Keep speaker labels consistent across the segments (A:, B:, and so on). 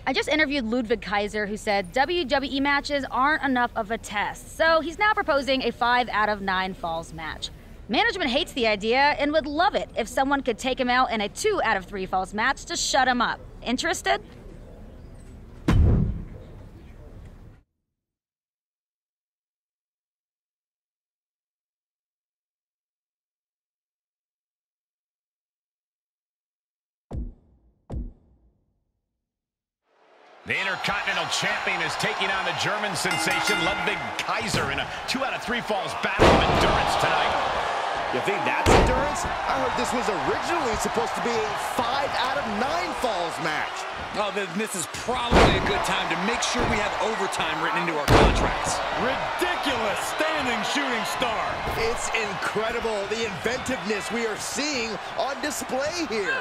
A: I just interviewed Ludwig Kaiser, who said WWE matches aren't enough of a test, so he's now proposing a 5 out of 9 falls match. Management hates the idea and would love it if someone could take him out in a 2 out of 3 falls match to shut him up. Interested?
B: The Intercontinental Champion is taking on the German sensation Ludwig Kaiser in a 2 out of 3 falls battle of endurance tonight.
C: You think that's endurance? I heard this was originally supposed to be a 5 out of 9 falls match.
D: Oh, then this is probably a good time to make sure we have overtime written into our contracts.
E: Ridiculous standing shooting star.
C: It's incredible, the inventiveness we are seeing on display here.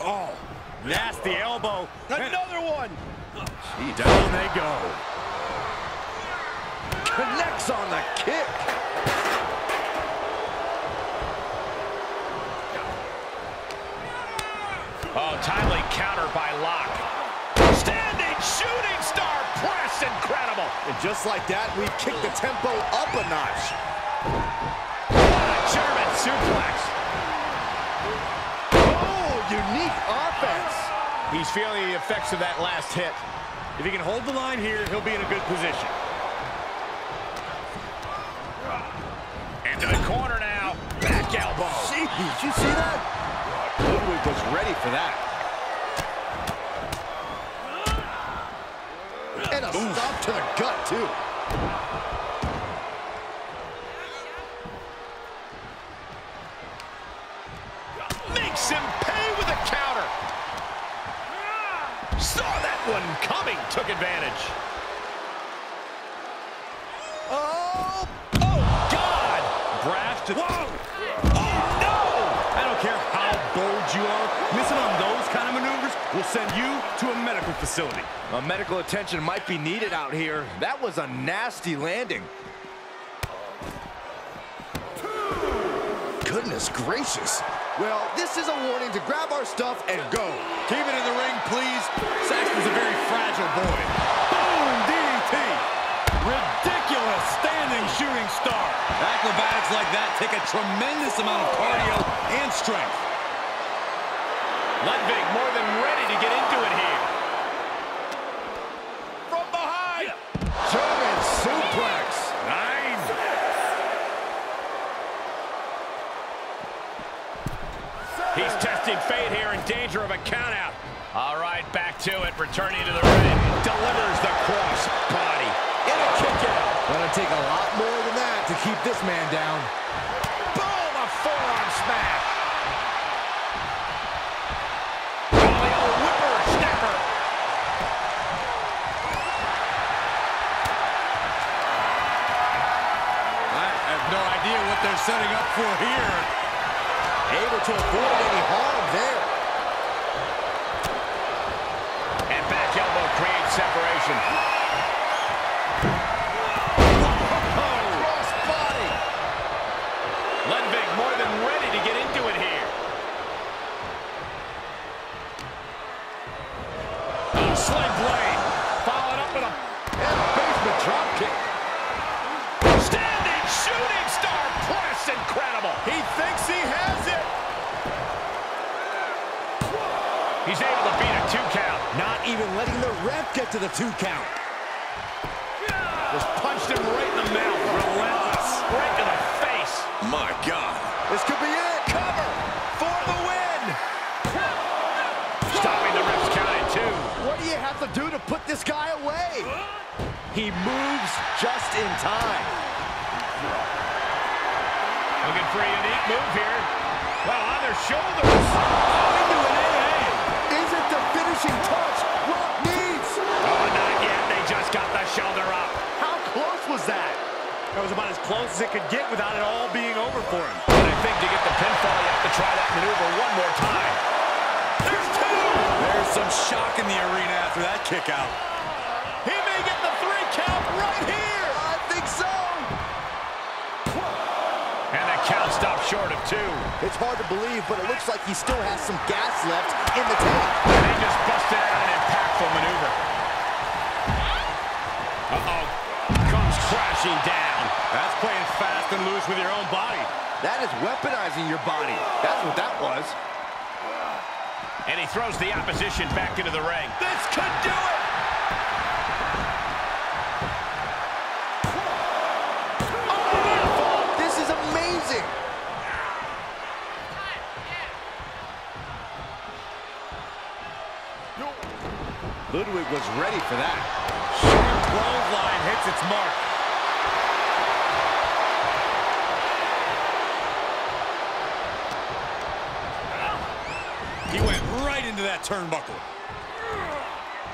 E: Oh, nasty elbow. Another one.
C: Gee, down they go. Connects on the kick.
B: Oh, timely counter by Locke. Standing shooting star press, incredible.
C: And just like that, we kicked the tempo up a notch.
B: What a German suplex.
C: Unique offense.
B: He's feeling the effects of that last hit.
E: If he can hold the line here, he'll be in a good position.
B: Into the corner now. Back elbow.
C: Gee, did you see that? Ludwig was ready for that. And a stop to the gut, too.
B: Makes him pay with a counter. Saw that one coming, took advantage.
C: Oh!
B: Oh, God!
E: Brash to...
B: Whoa! Oh, no!
E: I don't care how bold you are. Missing on those kind of maneuvers will send you to a medical facility.
C: Medical attention might be needed out here. That was a nasty landing. Goodness gracious. Well, this is a warning to grab our stuff and go.
E: Keep it in the ring, please. Saxton's a very fragile boy. Boom, DDT. Ridiculous standing shooting star. Acrobatics like that take a tremendous amount of cardio and strength.
B: Ludwig more than ready to get into it here. From behind.
C: German suplex.
B: Nice. He's testing fate here, in danger of a countout. All right, back to it, returning to the ring. Delivers the cross body. And a kick out.
C: Gonna take a lot more than that to keep this man down.
B: Boom, a forearm smash. Oh, the old whippersnapper.
E: I have no idea what they're setting up for here.
C: Able to avoid any harm there.
B: And back elbow creates separation.
C: Cross body.
B: Ludwig more than ready to get into it here. Sling blade. Followed up with a
C: basement drop kick.
B: standing shooting star press. Incredible.
E: He thinks he has it.
B: He's able to beat a 2 count.
C: Not even letting the ref get to the 2 count.
B: Just punched him right in the mouth. Relentless. Right to the face.
E: My God.
C: This could be it.
B: Cover for the win. Stopping the ref's count at 2.
C: What do you have to do to put this guy away? He moves just in time.
B: Looking for a unique move here. Well, on their shoulders. Into an AA.
C: Is it the finishing touch Rock needs?
B: Oh, not yet. They just got the shoulder up.
C: How close was that?
E: That was about as close as it could get without it all being over for him.
B: And I think to get the pinfall, you have to try that maneuver one more time. There's 2.
D: There's some shock in the arena after that kick out.
B: He may get the 3 count right here.
C: I think so.
B: short of 2.
C: It's hard to believe, but it looks like he still has some gas left in the tank.
B: And they just busted out an impactful maneuver. Uh-oh. Comes crashing down.
E: That's playing fast and loose with your own body.
C: That is weaponizing your body. That's what that was.
B: And he throws the opposition back into the ring.
E: This could do it!
C: Oh, this is amazing. Ludwig was ready for that.
E: Sharp clothesline hits its mark. He went right into that turnbuckle.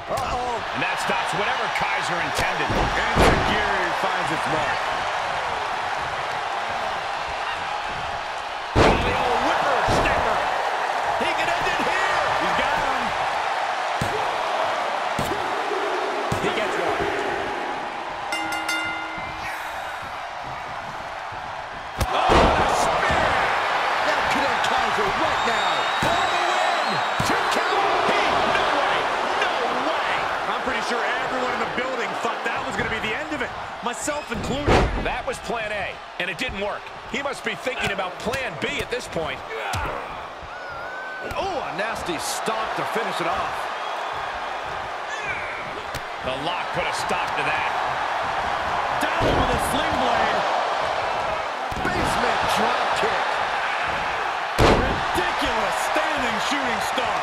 C: Uh-oh.
B: And that stops whatever Kaiser intended.
E: And Security finds its mark.
B: The old whippersnapper.
E: He can end it here. He's got him.
B: He gets one.
E: Oh, what a spear.
C: That could end Kaiser right now.
E: For the win. 2 count.
B: No way. No way.
E: I'm pretty sure everyone in the building thought that was going to be the end of it, myself included.
B: That was plan A, and it didn't work. He must be thinking about plan B at this point.
C: Oh, a nasty stomp to finish it off.
B: The lock put a stop to that.
E: Down with a sling blade.
C: Basement drop kick.
E: Ridiculous standing shooting star.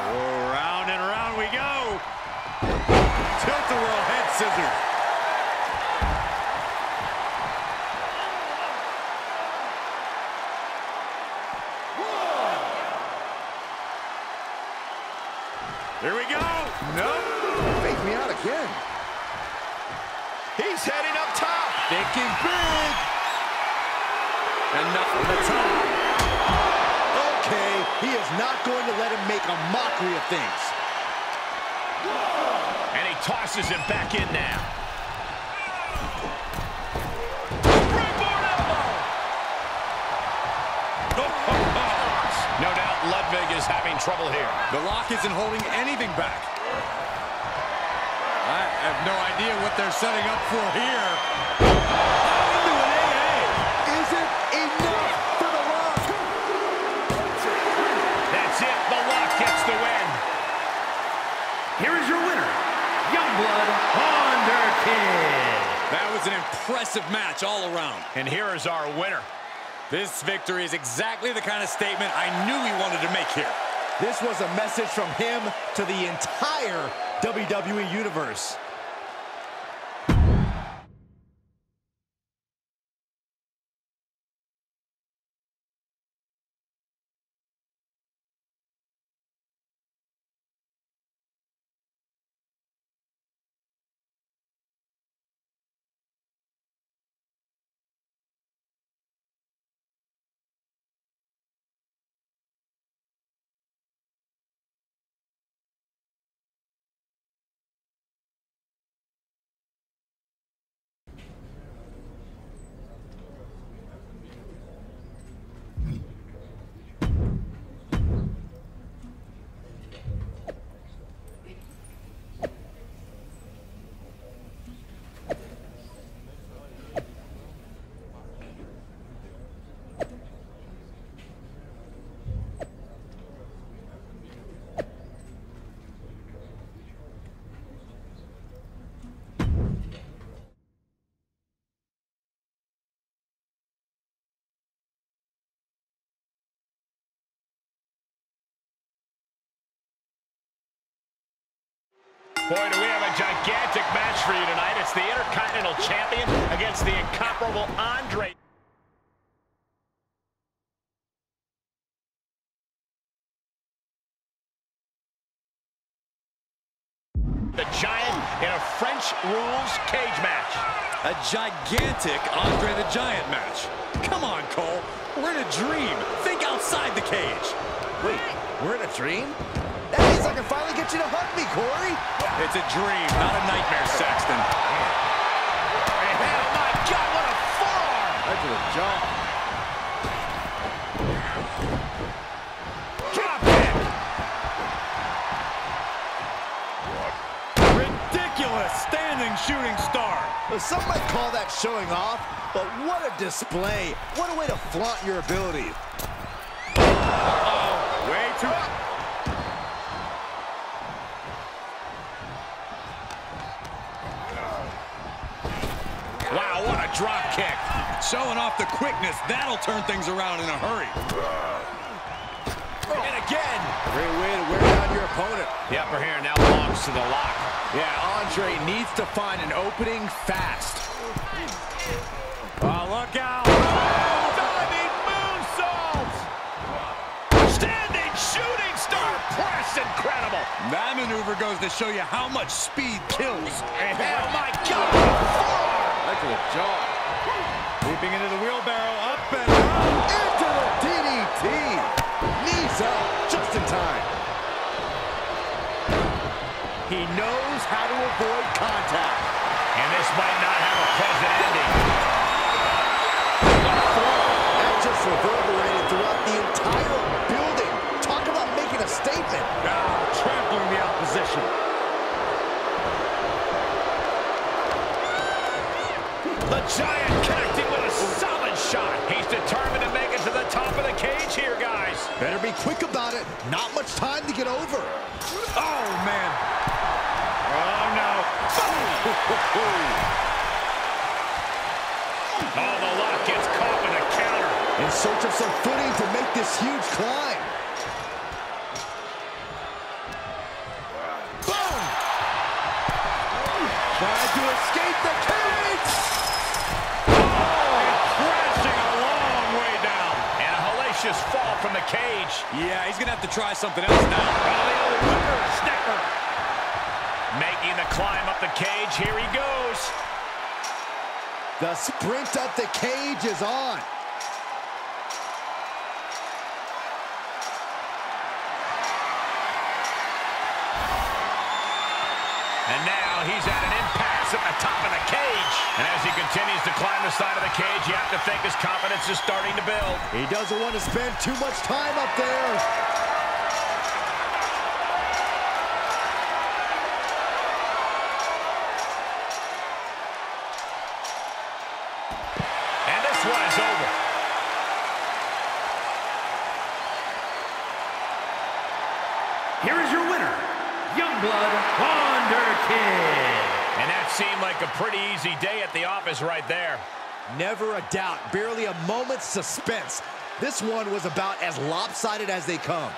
E: Oh, round and round we go. Tilt-a-whirl head scissors. Here we go. Nope.
C: Fake me out again.
B: He's heading up top.
E: Thinking big. And not from the top.
C: Okay, he is not going to let him make a mockery of things.
B: And he tosses him back in now. No doubt Ludwig is having trouble here.
E: The lock isn't holding anything back. I have no idea what they're setting up for here. Into an AA.
C: Is it enough for the lock?
B: That's it. The lock gets the win.
F: Here is your winner, Youngblood Underkid.
E: That was an impressive match all around.
B: And here is our winner.
E: This victory is exactly the kind of statement I knew he wanted to make here.
C: This was a message from him to the entire WWE Universe.
B: Boy, do we have a gigantic match for you tonight. It's the Intercontinental Champion against the incomparable Andre. The Giant in a French rules cage match.
E: A gigantic Andre the Giant match. Come on, Cole. We're in a dream. Think outside the cage.
C: Wait, we're in a dream? That means I can finally get you to hug me, Corey.
E: It's a dream, not a nightmare, Saxton.
C: Right to the jaw.
B: Drop kick.
E: Ridiculous standing shooting star.
C: Well, some might call that showing off, but what a display. What a way to flaunt your ability.
E: Uh-oh, way too...
B: Wow, what a drop kick.
E: Showing off the quickness. That'll turn things around in a hurry.
B: And again.
C: Great way to wear down your opponent.
B: The upper hand now belongs to the lock.
C: Yeah, Andre needs to find an opening fast.
E: Oh, look out.
B: Diving moonsault. Standing shooting star press. Incredible.
E: That maneuver goes to show you how much speed kills.
B: Oh, my God.
C: Right to the jaw.
E: Leaping into the wheelbarrow, up and out.
C: Into the DDT. Knees up, just in time. He knows how to avoid contact.
B: And this might not have a pleasant ending.
C: That just reverberated throughout the entire building. Talk about making a statement.
E: Now trampling the opposition.
B: The Giant connecting with a solid shot. He's determined to make it to the top of the cage here, guys.
C: Better be quick about it. Not much time to get over.
E: Oh, man. Oh, no.
B: Oh, the lock gets caught with a counter.
C: In search of some footing to make this huge climb. Boom! Trying to escape the cage!
E: Crashing a long way down.
B: And a hellacious fall from the cage.
E: Yeah, he's going to have to try something else now.
B: Oh, the old whippersnapper. Making the climb up the cage. Here he goes.
C: The sprint up the cage is on.
B: And now he's at an impasse at the top of the cage. And as he continues to climb the side of the cage, you have to think his confidence is starting to build.
C: He doesn't want to spend too much time up there.
B: And this one is over.
F: Here is your winner, Youngblood Kid.
B: And that seemed like a pretty easy day at the office right there.
C: Never a doubt, barely a moment's suspense. This one was about as lopsided as they come.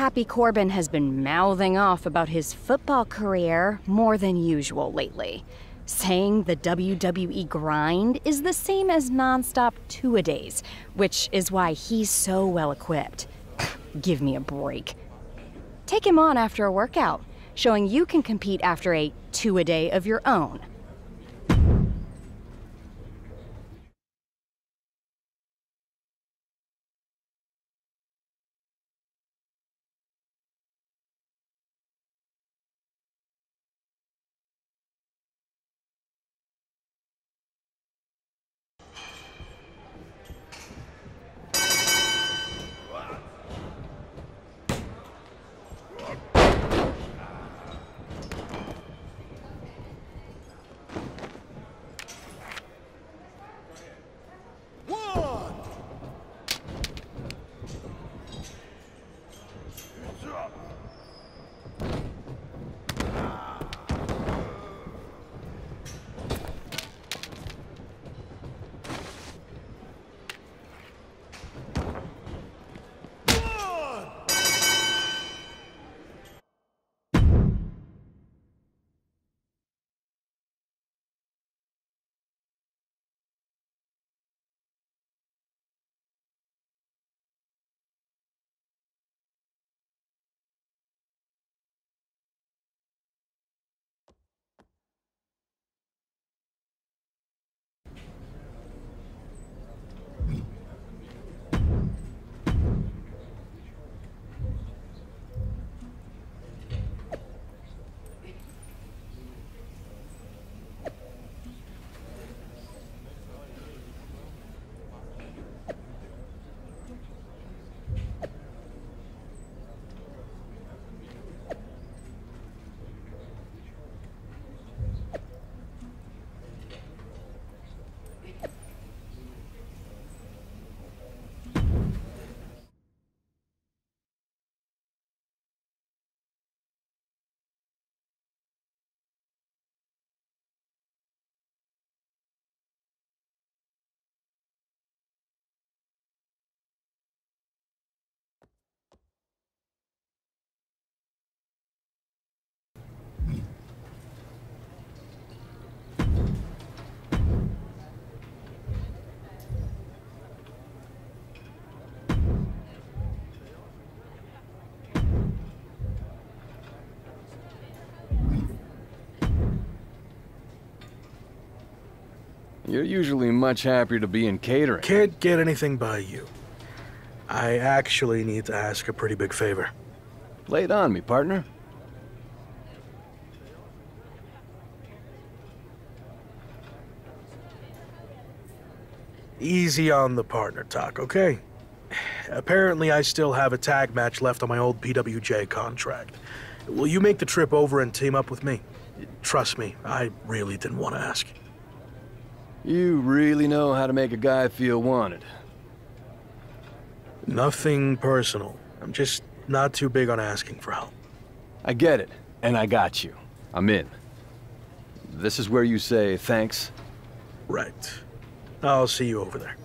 G: Happy Corbin has been mouthing off about his football career more than usual lately, saying the WWE grind is the same as nonstop two-a-days, which is why he's so well equipped. Give me a break. Take him on after a workout, showing you can compete after a two-a-day of your own.
H: You're usually much happier to be in catering.
I: Can't get anything by you. I actually need to ask a pretty big favor.
H: Lay it on me, partner.
I: Easy on the partner talk, okay? Apparently I still have a tag match left on my old PWJ contract. Will you make the trip over and team up with me? Trust me, I really didn't want to ask.
H: You really know how to make a guy feel wanted.
I: Nothing personal. I'm just not too big on asking for help.
H: I get it, and I got you. I'm in. This is where you say thanks?
I: Right. I'll see you over there.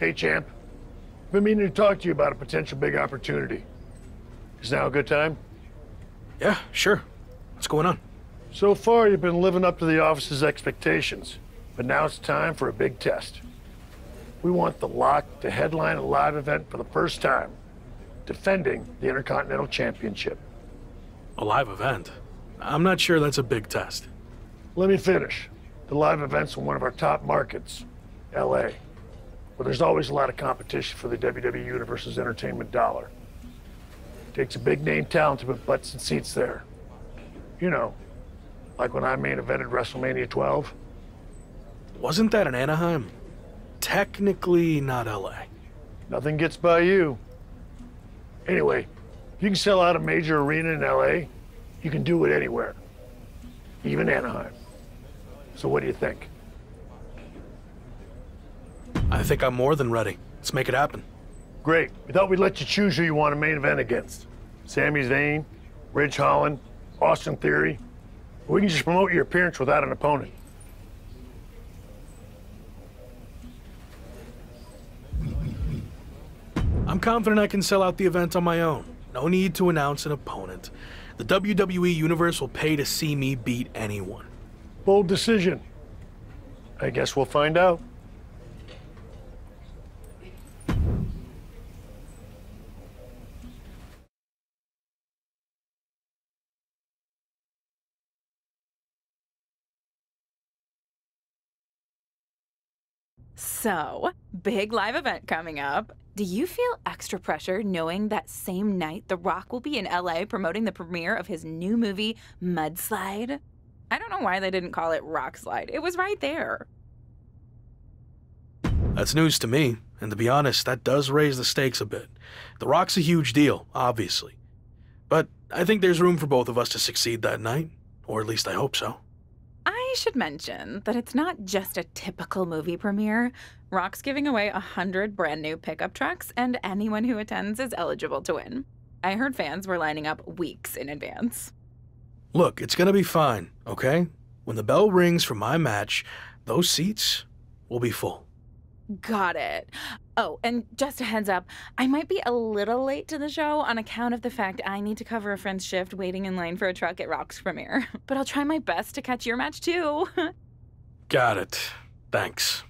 J: Hey, champ. Been meaning to talk to you about a potential big opportunity. Is now a good time?
I: Yeah, sure. What's going on?
J: So far, you've been living up to the office's expectations, but now it's time for a big test. We want the Lock to headline a live event for the first time, defending the Intercontinental Championship.
I: A live event? I'm not sure that's a big test.
J: Let me finish. The live event's in one of our top markets, LA, where there's always a lot of competition for the WWE Universe's entertainment dollar. Takes a big name talent to put butts and seats there. You know, like when I main evented WrestleMania 12.
I: Wasn't that in Anaheim? Technically not LA.
J: Nothing gets by you. Anyway, if you can sell out a major arena in LA, you can do it anywhere, even Anaheim. So what do you think?
I: I think I'm more than ready. Let's make it happen.
J: Great. We thought we'd let you choose who you want to main event against. Sami Zayn, Ridge Holland, Austin Theory. We can just promote your appearance without an opponent.
I: I'm confident I can sell out the event on my own. No need to announce an opponent. The WWE Universe will pay to see me beat anyone.
J: Bold decision. I guess we'll find out.
K: So, big live event coming up. Do you feel extra pressure knowing that same night The Rock will be in LA promoting the premiere of his new movie, Mudslide? I don't know why they didn't call it Rock Slide. It was right there.
I: That's news to me, and to be honest, that does raise the stakes a bit. The Rock's a huge deal, obviously. But I think there's room for both of us to succeed that night, or at least I hope so.
K: I should mention that it's not just a typical movie premiere. Rock's giving away 100 brand new pickup trucks, and anyone who attends is eligible to win. I heard fans were lining up weeks in advance.
I: Look, it's gonna be fine, okay? When the bell rings for my match, those seats will be full.
K: Got it. Oh, and just a heads up, I might be a little late to the show on account of the fact I need to cover a friend's shift waiting in line for a truck at Rock's premiere. But I'll try my best to catch your match too.
I: Got it. Thanks.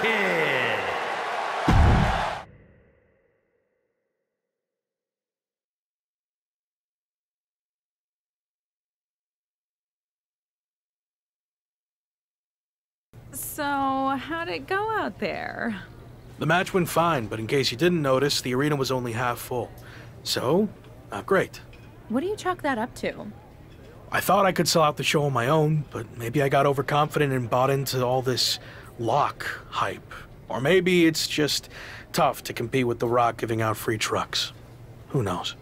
F: Kid.
K: So, how'd it go out there?
I: The match went fine, but in case you didn't notice, the arena was only half full. So, not great.
K: What do you chalk that up to?
I: I thought I could sell out the show on my own, but maybe I got overconfident and bought into all this lock hype. Or maybe it's just tough to compete with The Rock giving out free trucks. Who knows?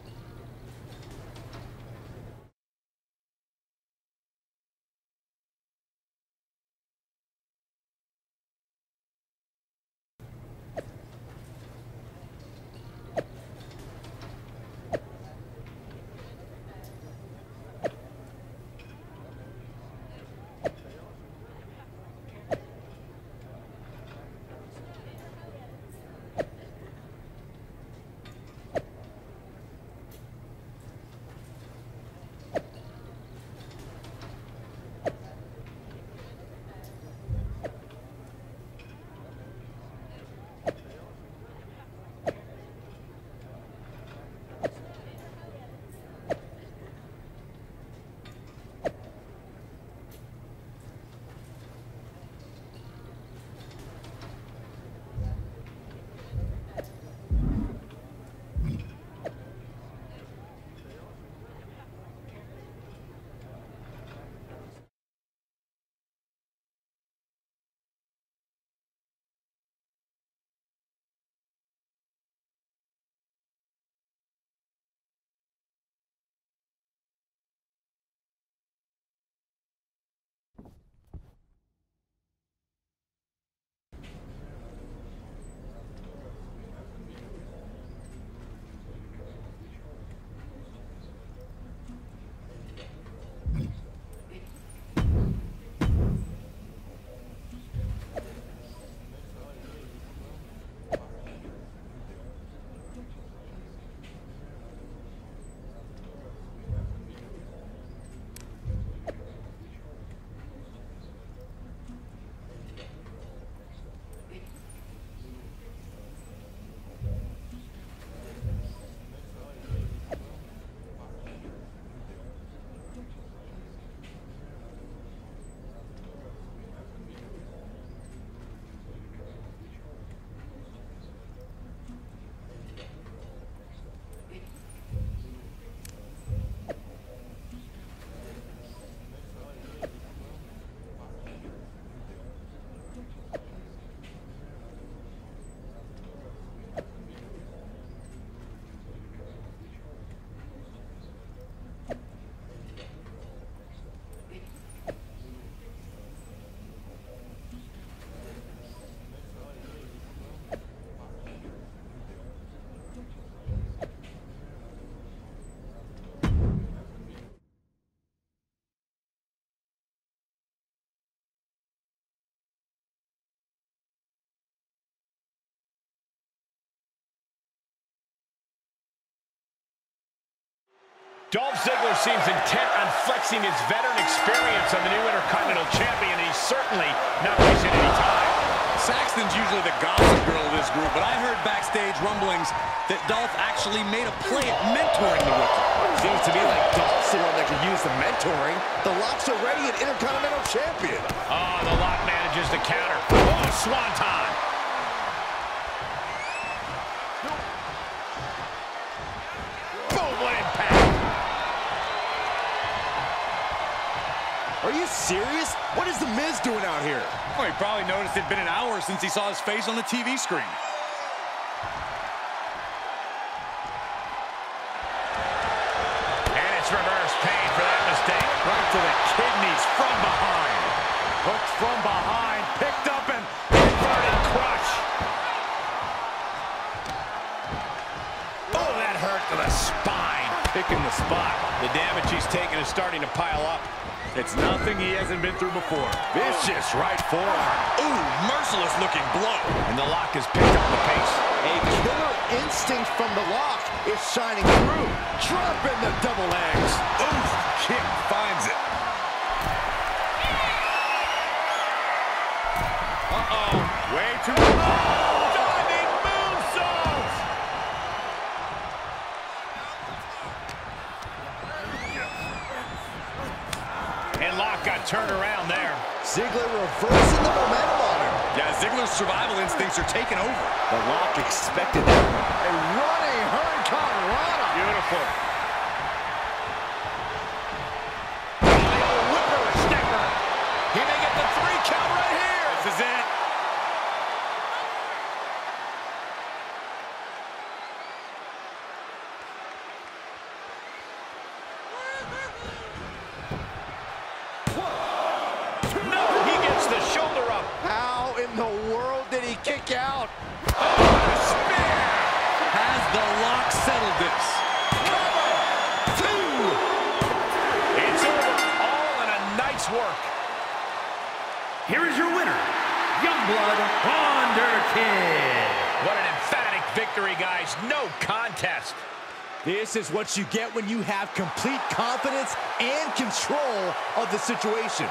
B: Dolph Ziggler seems intent on flexing his veteran experience on the new Intercontinental Champion, and he's certainly not wasting any time.
D: Saxton's usually the gossip girl of this group, but I heard backstage rumblings that Dolph actually made a play at mentoring the rookie.
C: Seems to me like Dolph's the one that could use the mentoring. The Lock's already an Intercontinental Champion.
B: Oh, the Lock manages to counter. Oh, Swanton. Boom, what impact.
C: Are you serious? What is The Miz doing out here?
D: Well, he probably noticed it'd been an hour since he saw his face on the TV screen.
B: And it's reverse pain for that mistake.
E: Right to the kidneys from behind. Hooked from behind, picked up and inverted crush.
B: Oh, that hurt to the spine.
E: Picking the spot.
B: The damage he's taken is starting to pile up.
E: It's nothing he hasn't been through before.
B: Vicious right forearm.
D: Ooh, merciless looking blow.
B: And the Lock has picked up the pace.
C: A killer instinct from the Lock is shining through. Dropping the double legs.
D: Ooh, kick finds it.
B: Uh-oh. Way too long. Diving moonsault. And Locke got turned around there.
C: Ziggler reversing the momentum on him.
D: Yeah, Ziggler's survival instincts are taking over.
C: The Locke expected that. A running Hurricane Rana.
B: Beautiful. The old whippersnapper. He may get the 3 count right here. This is it. No, he gets the shoulder up.
C: How in the world did he kick out?
B: Oh, spear.
D: Has the Lock settled this?
B: Cover. 2. It's over. All in a night's work.
F: Here is your winner, Youngblood Wonder Kid.
B: What an emphatic victory, guys. No contest.
C: This is what you get when you have complete confidence and control of the situation.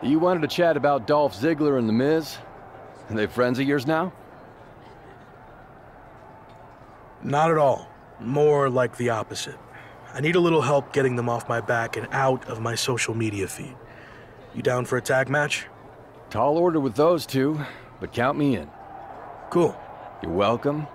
H: You wanted to chat about Dolph Ziggler and The Miz? Are they friends of yours now?
I: Not at all. More like the opposite. I need a little help getting them off my back and out of my social media feed. You down for a tag match?
H: Tall order with those two, but count me in.
I: Cool.
H: You're welcome.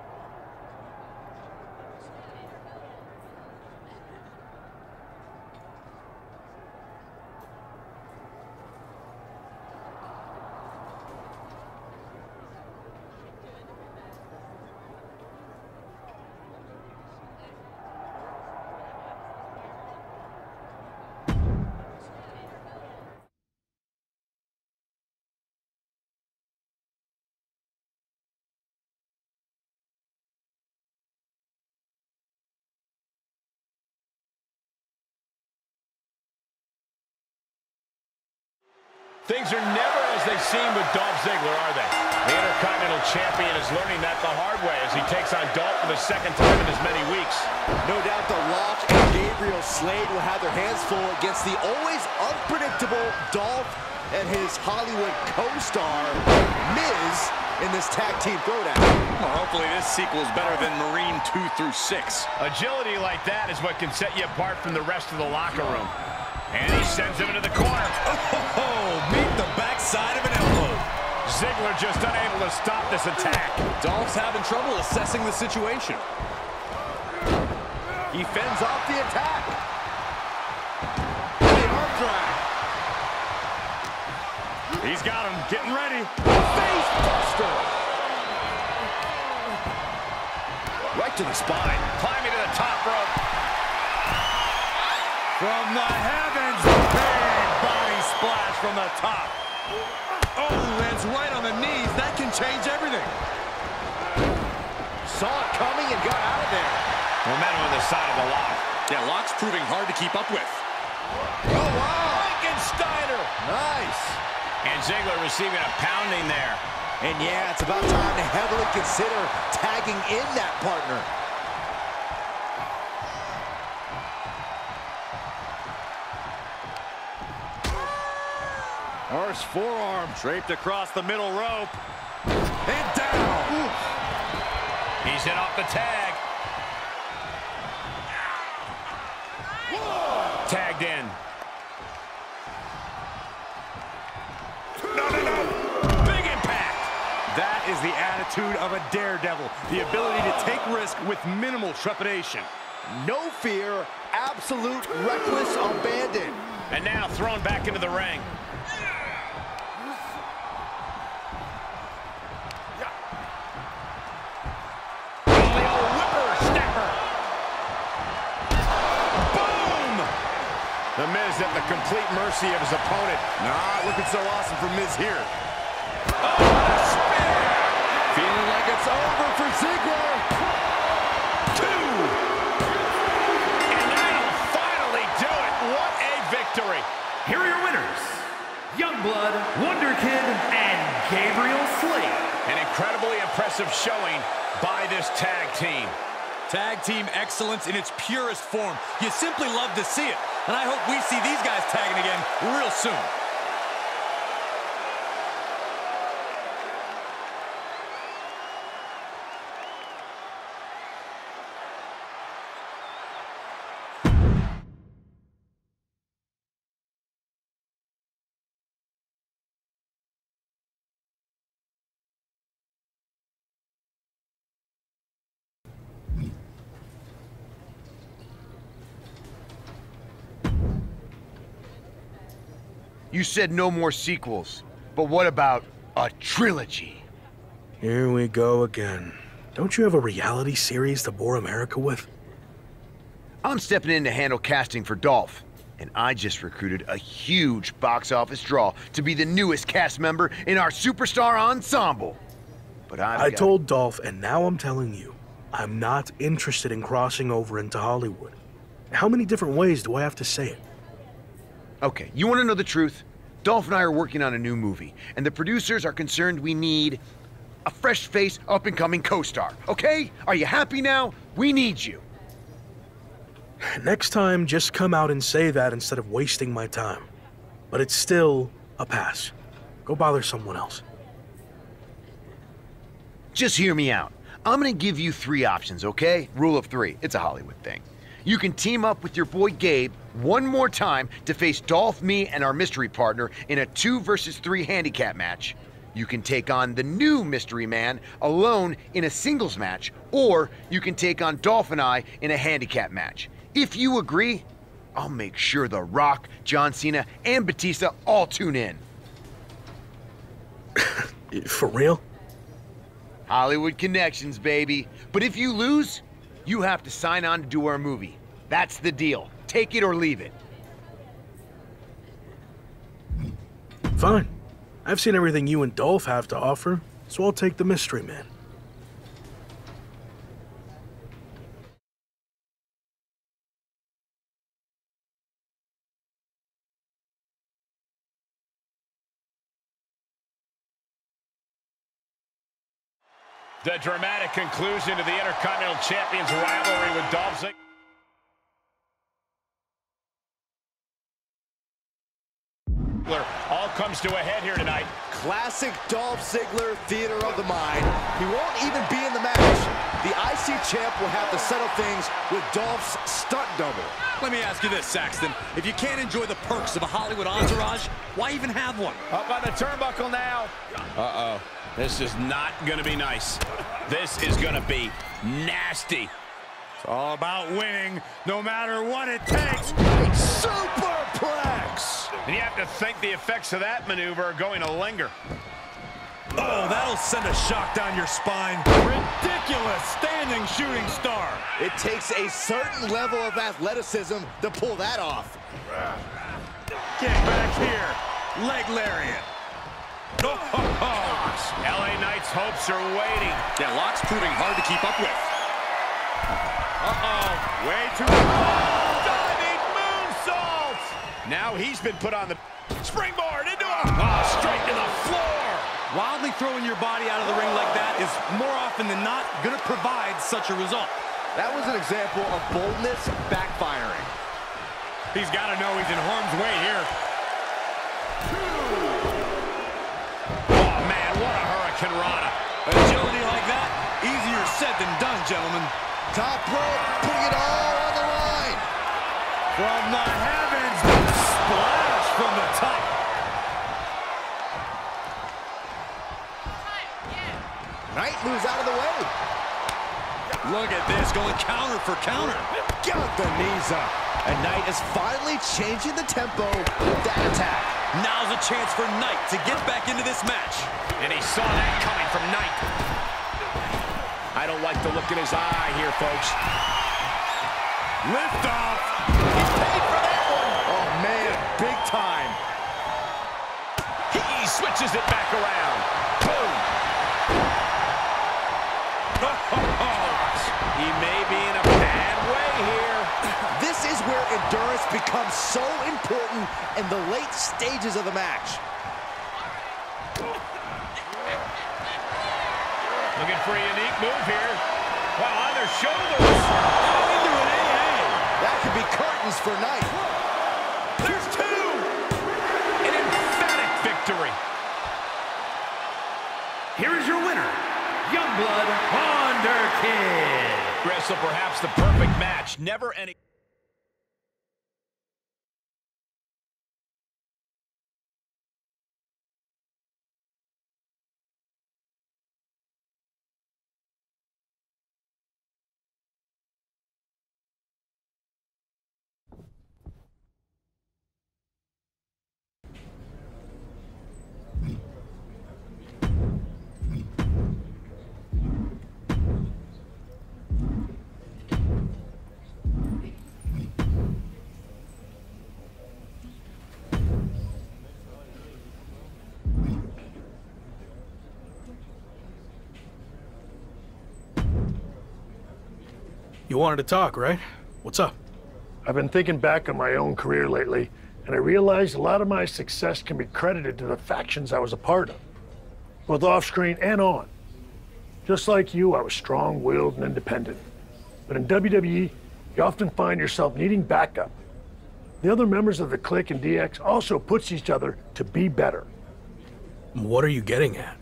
B: Things are never as they seem with Dolph Ziggler, are they? The Intercontinental Champion is learning that the hard way as he takes on Dolph for the second time in as many weeks.
C: No doubt the Rock and Gabriel Slade will have their hands full against the always unpredictable Dolph and his Hollywood co-star, Miz, in this tag team throwdown.
D: Well, hopefully this sequel is better than Marine 2 through 6.
B: Agility like that is what can set you apart from the rest of the locker room. And he sends him into the corner.
D: Oh, meet the backside of an elbow.
B: Ziggler just unable to stop this attack.
D: Dolph's having trouble assessing the situation.
C: He fends off the attack. The arm drag.
B: He's got him, getting ready.
C: Face buster. Right to the spine.
B: Climbing to the top rope.
D: From the heavens, big body splash from the top. Oh, lands right on the knees. That can change everything.
C: Saw it coming and got out of there.
B: Momentum on the side of the lock.
D: Yeah, Lock's proving hard to keep up with.
C: Oh, wow.
B: Frankensteiner.
C: Nice.
B: And Ziggler receiving a pounding there.
C: And yeah, it's about time to heavily consider tagging in that partner.
D: Horse forearm draped across the middle rope. And down.
C: Ooh.
B: He's in off the tag. Tagged in.
D: No.
B: Big impact.
D: That is
E: the attitude of a daredevil, the ability to take risk with minimal trepidation.
C: No fear, absolute reckless abandon.
B: And now thrown back into the ring. The old whippersnapper. Boom! The Miz at the complete mercy of his opponent.
E: Not looking so awesome for Miz here.
B: Oh, what a spear!
C: Feeling like it's over for Ziggler.
B: What a victory!
F: Here are your winners, Youngblood, Wonder Kid, and Gabriel Slade.
B: An incredibly impressive showing by this tag team.
D: Tag team excellence in its purest form. You simply love to see it. And I hope we see these guys tagging again real soon.
L: You said no more sequels, but what about a trilogy?
I: Here we go again. Don't you have a reality series to bore America with?
L: I'm stepping in to handle casting for Dolph, and I just recruited a huge box office draw to be the newest cast member in our superstar ensemble. But I
I: told Dolph, and now I'm telling you, I'm not interested in crossing over into Hollywood. How many different ways do I have to say it?
L: Okay, you want to know the truth? Dolph and I are working on a new movie, and the producers are concerned we need a fresh face, up-and-coming co-star, okay? Are you happy now? We need you.
I: Next time, just come out and say that instead of wasting my time. But it's still a pass. Go bother someone else.
L: Just hear me out. I'm gonna give you 3 options, okay? Rule of 3. It's a Hollywood thing. You can team up with your boy Gabe one more time to face Dolph, me, and our mystery partner in a 2 versus 3 handicap match. You can take on the new mystery man alone in a singles match, or you can take on Dolph and I in a handicap match. If you agree, I'll make sure The Rock, John Cena, and Batista all tune in.
I: For real?
L: Hollywood connections, baby. But if you lose, you have to sign on to do our movie. That's the deal. Take it or leave it.
I: Fine. I've seen everything you and Dolph have to offer, so I'll take the mystery man.
B: The dramatic conclusion to the Intercontinental Champions rivalry with Dolph Ziggler. All comes to a head here tonight.
C: Classic Dolph Ziggler theater of the mind. He won't even be in the match. The IC champ will have to settle things with Dolph's stunt double.
D: Let me ask you this, Saxton. If you can't enjoy the perks of a Hollywood entourage, why even have one?
B: Up on the turnbuckle now. Uh-oh. This is not going to be nice. This is going to be nasty.
E: It's all about winning, no matter what it takes.
C: Superplex!
B: And you have to think the effects of that maneuver are going to linger.
E: Oh, that'll send a shock down your spine. Ridiculous standing shooting star.
C: It takes a certain level of athleticism to pull that off.
E: Get back here. Leg lariat. Oh, gosh.
B: LA Knight's hopes are waiting.
D: Yeah, Locke's proving hard to keep up with.
E: Uh-oh. Way too hard.
B: Diving moonsault. Now he's been put on the springboard into a straight to the floor.
D: Wildly throwing your body out of the ring like that is more often than not going to provide such a result.
C: That was an example of boldness backfiring.
E: He's got to know he's in harm's way here.
B: Oh, man, what a Hurricane Rana.
D: Agility like that, easier said than done, gentlemen.
C: Top rope, putting it all on the line.
E: From the heavens, splash from the top.
C: Knight moves out of the way.
D: Look at this, going counter for counter.
C: Got the knees up. And Knight is finally changing the tempo with that attack.
D: Now's a chance for Knight to get back into this match.
B: And he saw that coming from Knight. I don't like the look in his eye here, folks.
E: Lift off.
C: He's paid for that one. Oh, man, big time.
B: He switches it back around. Boom. He may be in a bad way here.
C: This is where endurance becomes so important in the late stages of the match.
B: Looking for a unique move here. Wow, on their shoulders. Into an AA.
C: That could be curtains for Knight.
B: There's two. An emphatic victory.
F: Here is your winner, Youngblood Wonder Kid.
B: Wrestle perhaps the perfect match. Never any...
I: You wanted to talk, right? What's up?
J: I've been thinking back on my own career lately, and I realized a lot of my success can be credited to the factions I was a part of, both off-screen and on. Just like you, I was strong-willed and independent. But in WWE, you often find yourself needing backup. The other members of the Clique and DX also push each other to be better.
I: What are you getting at?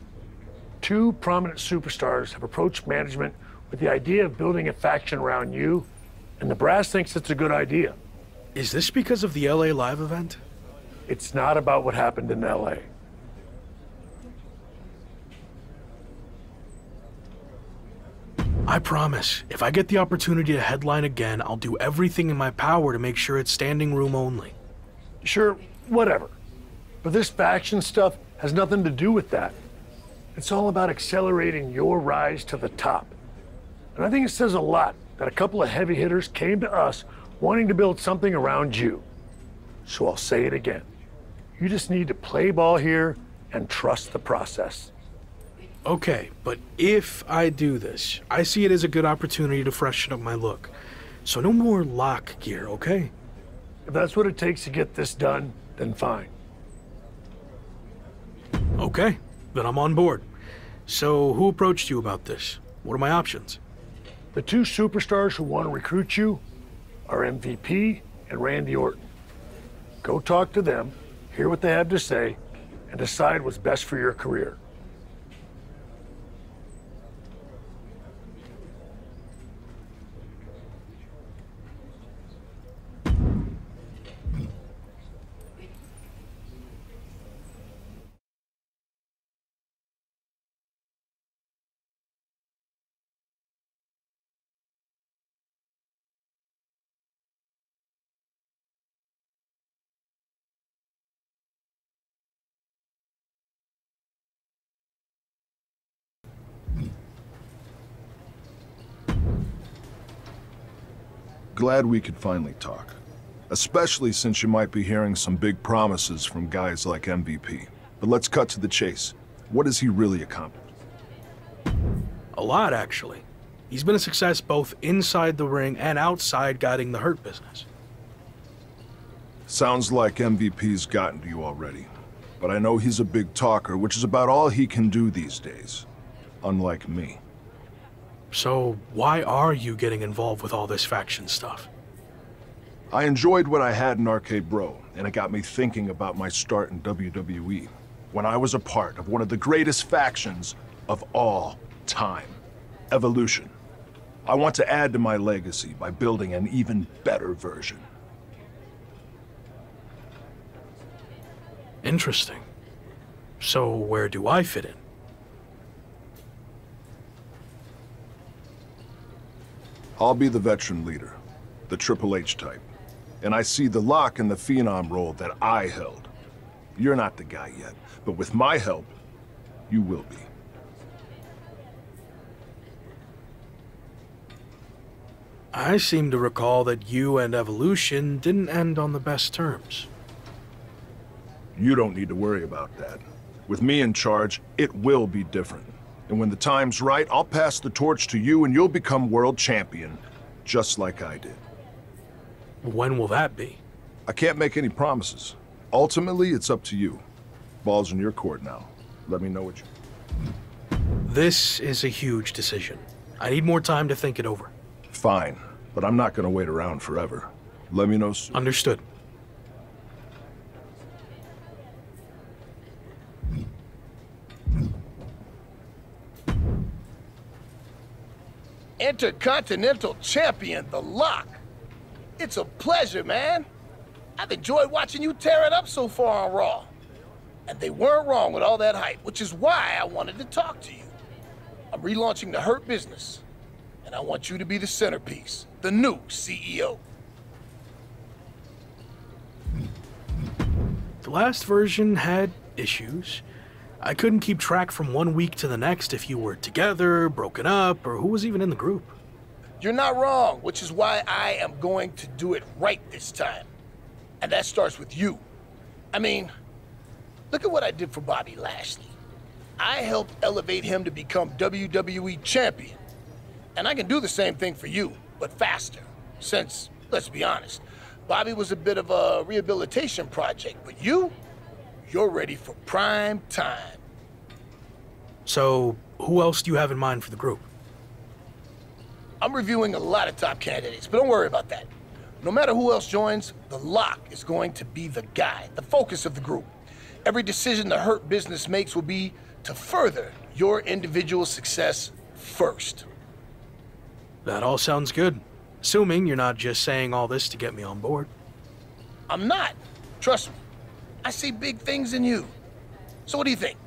J: Two prominent superstars have approached management with the idea of building a faction around you, and the brass thinks it's a good idea.
I: Is this because of the LA Live event?
J: It's not about what happened in LA.
I: I promise, if I get the opportunity to headline again, I'll do everything in my power to make sure it's standing room only.
J: Sure, whatever. But this faction stuff has nothing to do with that. It's all about accelerating your rise to the top. And I think it says a lot that a couple of heavy hitters came to us wanting to build something around you. So I'll say it again. You just need to play ball here and trust the process.
I: Okay, but if I do this, I see it as a good opportunity to freshen up my look. So no more lock gear, okay?
J: If that's what it takes to get this done, then fine.
I: Okay, then I'm on board. So who approached you about this? What are my options?
J: The two superstars who want to recruit you are MVP and Randy Orton. Go talk to them, hear what they have to say, and decide what's best for your career.
M: Glad we could finally talk. Especially since you might be hearing some big promises from guys like MVP. But let's cut to the chase. What has he really accomplished?
I: A lot, actually. He's been a success both inside the ring and outside guiding the Hurt Business.
M: Sounds like MVP's gotten to you already. But I know he's a big talker, which is about all he can do these days. Unlike me.
I: So why are you getting involved with all this faction stuff?
M: I enjoyed what I had in Arcade Bro, and it got me thinking about my start in WWE, when I was a part of one of the greatest factions of all time, Evolution. I want to add to my legacy by building an even better version.
I: Interesting. So where do I fit in?
M: I'll be the veteran leader, the Triple H type. And I see the lock in the Phenom role that I held. You're not the guy yet, but with my help, you will be.
I: I seem to recall that you and Evolution didn't end on the best terms.
M: You don't need to worry about that. With me in charge, it will be different. And when the time's right, I'll pass the torch to you and you'll become world champion, just like I did.
I: When will that be?
M: I can't make any promises. Ultimately, it's up to you. Ball's in your court now. Let me know what you...
I: This is a huge decision. I need more time to think it over.
M: Fine, but I'm not gonna wait around forever. Let me know soon.
I: Understood.
N: Intercontinental Champion, The Lock. It's a pleasure, man. I've enjoyed watching you tear it up so far on Raw. And they weren't wrong with all that hype, which is why I wanted to talk to you. I'm relaunching the Hurt Business, and I want you to be the centerpiece, the new CEO.
I: The last version had issues. I couldn't keep track from one week to the next if you were together, broken up, or who was even in the group.
N: You're not wrong, which is why I am going to do it right this time. And that starts with you. I mean, look at what I did for Bobby Lashley. I helped elevate him to become WWE champion. And I can do the same thing for you, but faster. Since, let's be honest, Bobby was a bit of a rehabilitation project, but you're ready for prime time.
I: So, who else do you have in mind for the group?
N: I'm reviewing a lot of top candidates, but don't worry about that. No matter who else joins, The Lock is going to be the guy, the focus of the group. Every decision the Hurt Business makes will be to further your individual success first.
I: That all sounds good. Assuming you're not just saying all this to get me on board.
N: I'm not. Trust me. I see big things in you. So what do you think?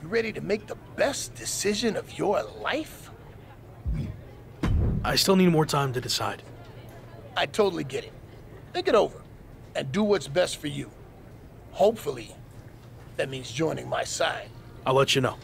N: You ready to make the best decision of your life?
I: I still need more time to decide.
N: I totally get it. Think it over and do what's best for you. Hopefully, that means joining my side.
I: I'll let you know.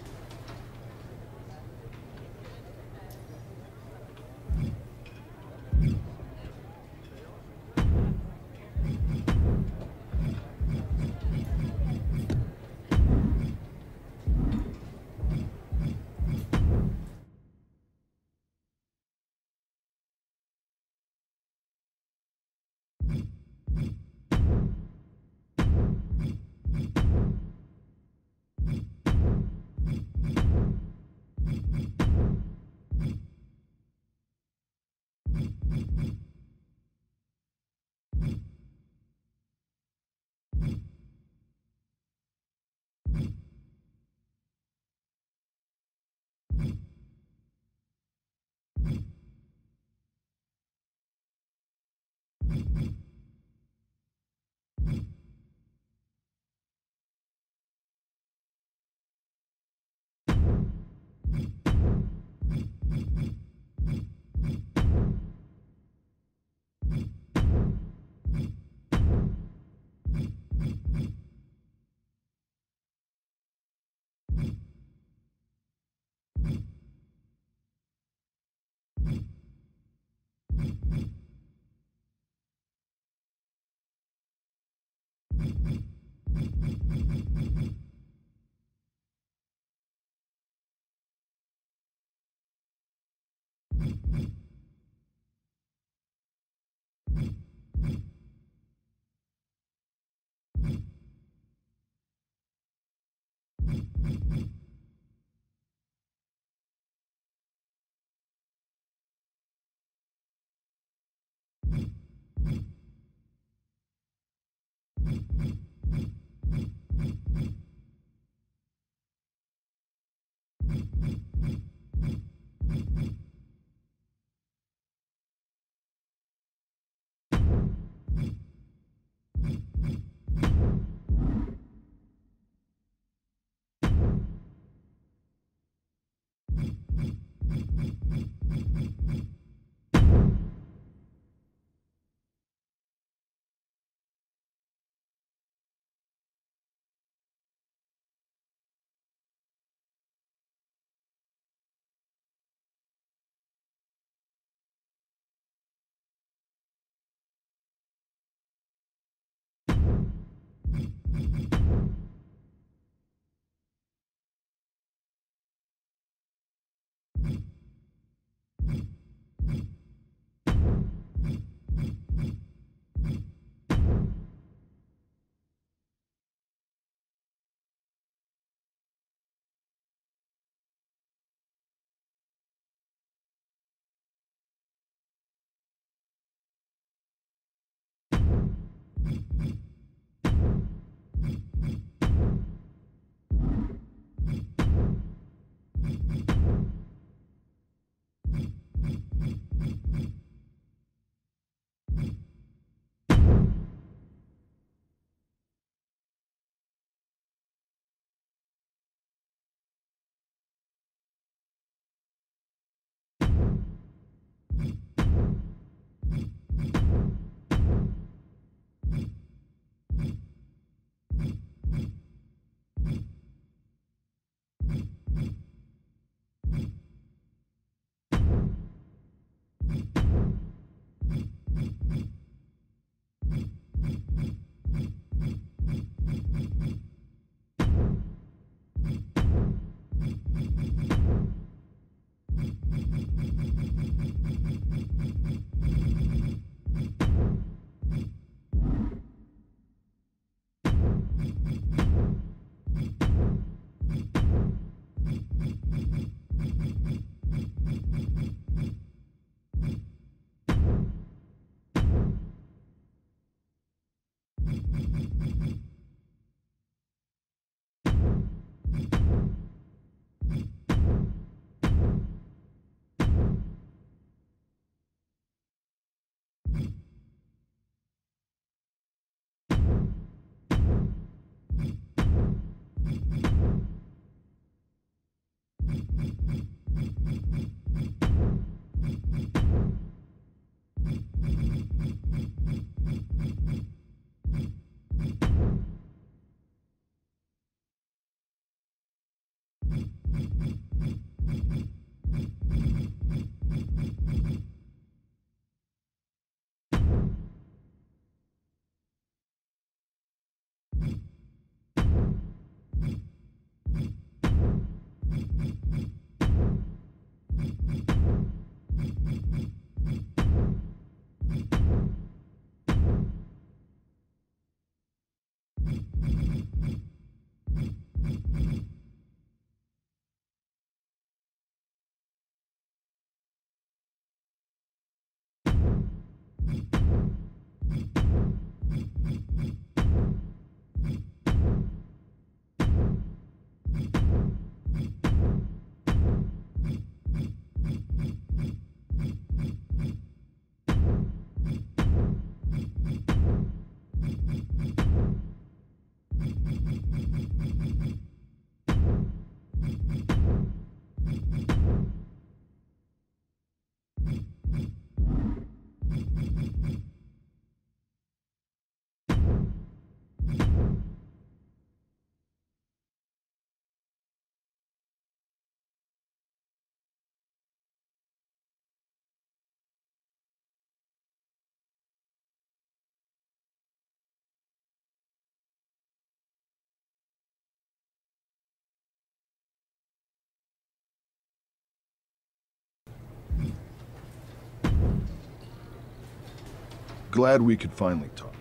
M: Glad we could finally talk.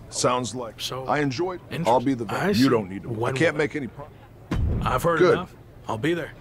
M: Sounds like I enjoyed. I'll be the vet. You don't need to. I can't make any promises.
I: I've heard
M: Good.
I: enough. I'll be there.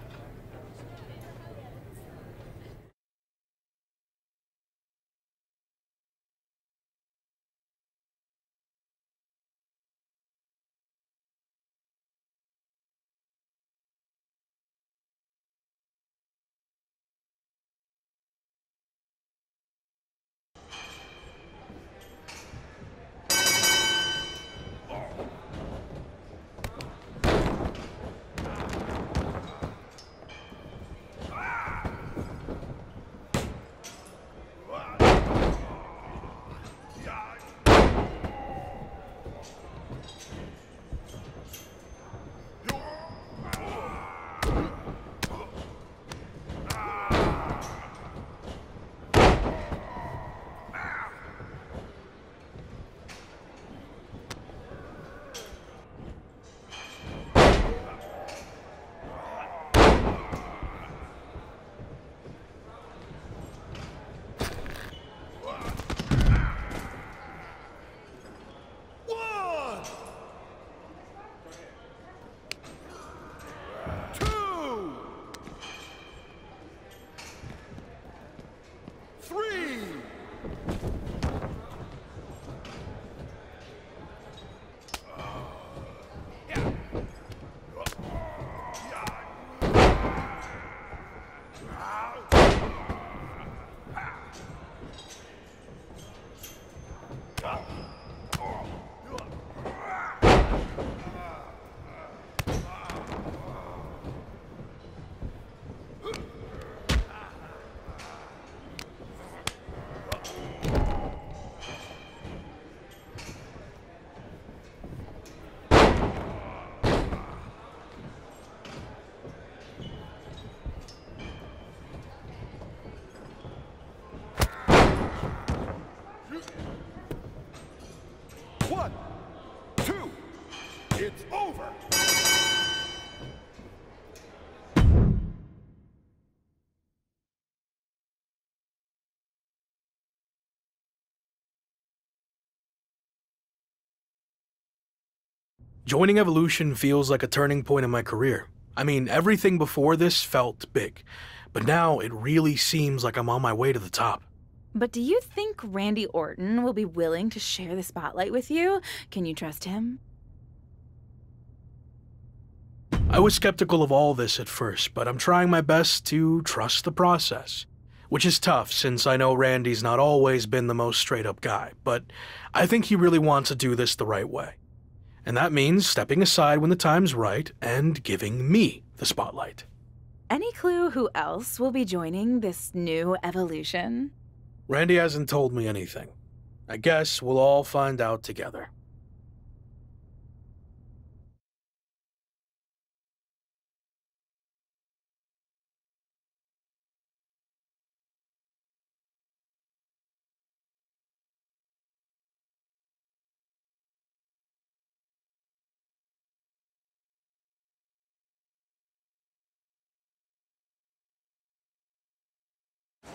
F: It's over!
I: Joining Evolution feels like a turning point in my career. I mean, everything before this felt big, but now it really seems like I'm on my way to the top.
K: But do you think Randy Orton will be willing to share the spotlight with you? Can you trust him?
I: I was skeptical of all this at first, but I'm trying my best to trust the process. Which is tough, since I know Randy's not always been the most straight-up guy, but I think he really wants to do this the right way. And that means stepping aside when the time's right and giving me the spotlight.
K: Any clue who else will be joining this new evolution?
I: Randy hasn't told me anything. I guess we'll all find out together.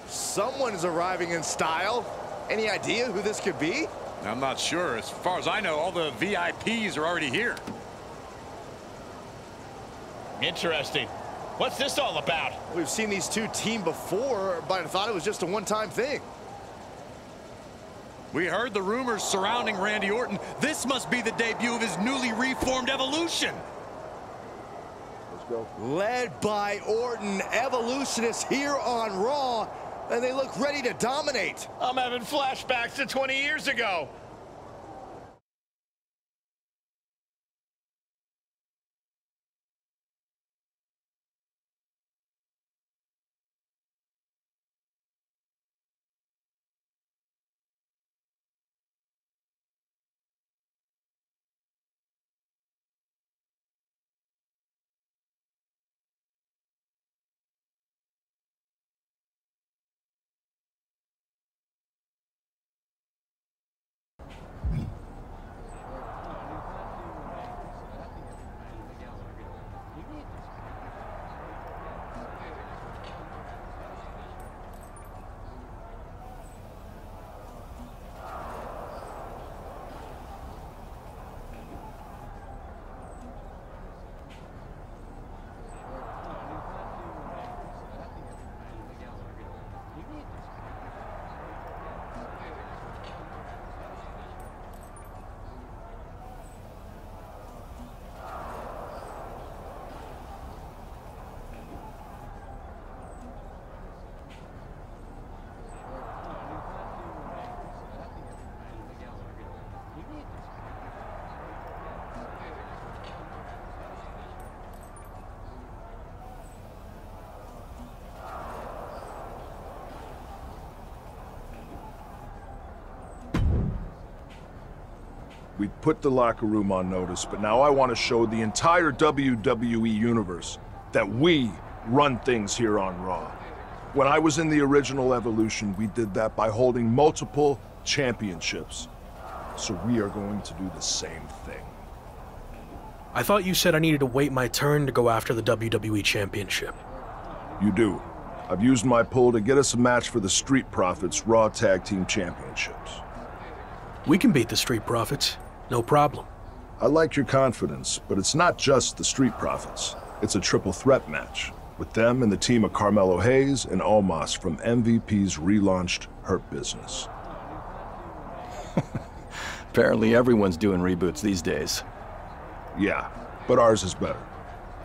C: Someone is arriving in style. Any idea who this could be?
E: I'm not sure. As far as I know, all the VIPs are already here.
B: Interesting. What's this all about?
C: We've seen these two team before, but I thought it was just a one-time thing.
D: We heard the rumors surrounding Randy Orton. This must be the debut of his newly reformed Evolution.
C: Let's go. Led by Orton, Evolution is here on Raw, and they look ready to dominate.
B: I'm having flashbacks to 20 years ago.
M: We put the locker room on notice, but now I want to show the entire WWE universe that we run things here on Raw. When I was in the original Evolution, we did that by holding multiple championships. So we are going to do the same thing.
I: I thought you said I needed to wait my turn to go after the WWE Championship.
M: You do. I've used my pull to get us a match for the Street Profits Raw Tag Team Championships.
I: We can beat the Street Profits. No problem.
M: I like your confidence, but it's not just the Street Profits. It's a triple threat match, with them and the team of Carmelo Hayes and Omos from MVP's relaunched Hurt Business.
H: Apparently everyone's doing reboots these days.
M: Yeah, but ours is better.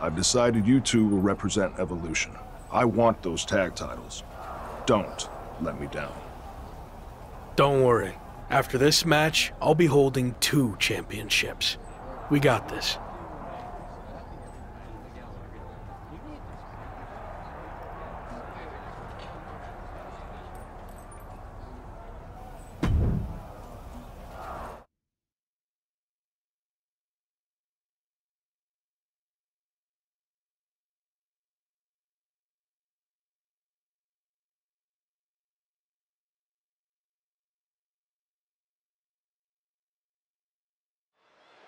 M: I've decided you two will represent Evolution. I want those tag titles. Don't let me down.
I: Don't worry. After this match, I'll be holding 2 championships. We got this.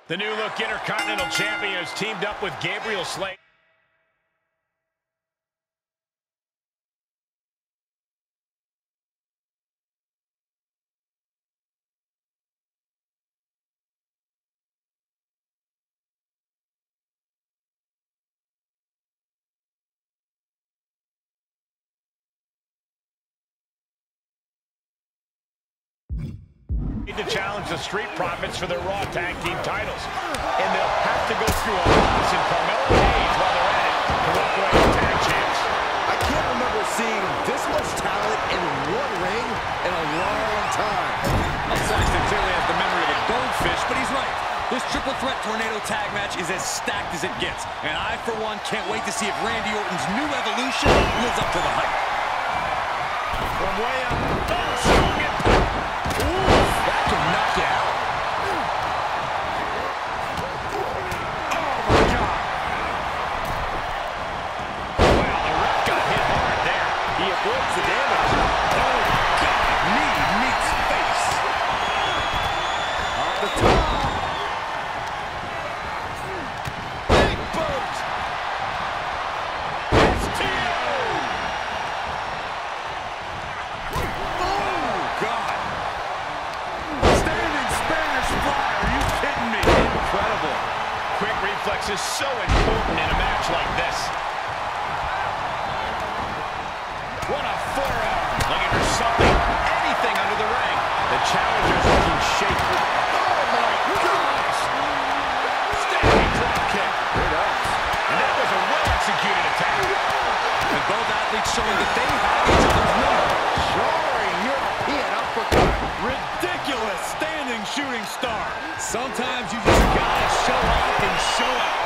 B: The new look Intercontinental Champion has teamed up with Gabriel Slade. To challenge the Street Profits for their Raw Tag Team titles. And they'll have to go through Omos and Carmelo Hayes while they're at it to walk away with tag champs.
C: I can't remember seeing this much talent in one ring in a long time.
D: Well, Saxton clearly has the memory of a goldfish, but he's right. This triple threat tornado tag match is as stacked as it gets. And I, for one, can't wait to see if Randy Orton's new evolution lives up to the hype.
B: From way up. Oh, strong impact. Ooh, that can knock you out. Oh, my God. Wow, the ref got hit hard there. He avoids the damage. Oh, God. Knee meets face. Off the top. Big boot. Reflex is so important in a match like this. What a forearm. Looking for something, anything under the ring. The challenger's looking shaky. Oh my gosh! Standing drop kick. Good ups. And that was a well-executed attack.
D: And both athletes showing that they have each other's number.
C: Jarring European uppercut.
D: Ridiculous standing shooting star. Sometimes you just gotta show off and show out.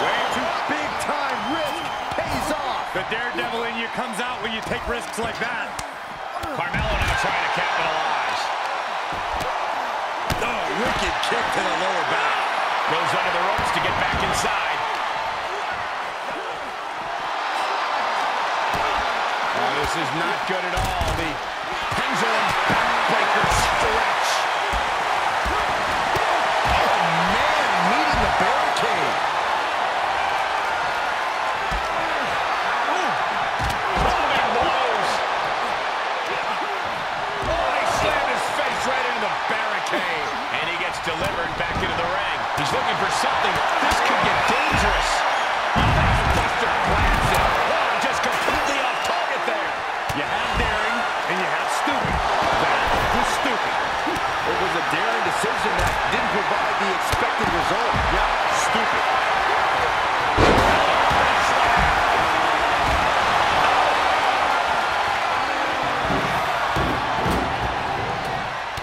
C: Way too big time risk pays off.
D: The daredevil in you comes out when you take risks like that.
B: Carmelo now trying to capitalize.
D: Oh, wicked kick to the lower back.
B: Goes under the ropes to get back inside. Oh, this is not good at all. The pendulum backbreaker stretch.
C: Oh, man, meeting the barricade.
B: Bombing blows. Oh, he slammed his face right into the barricade. And he gets delivered back into the ring. He's looking for something. This could get dangerous. Buster grabs it. Oh, just completely off target there.
D: You have daring, and you have stupid. That was stupid.
C: It was a daring decision that didn't provide the expected result. Yeah, stupid.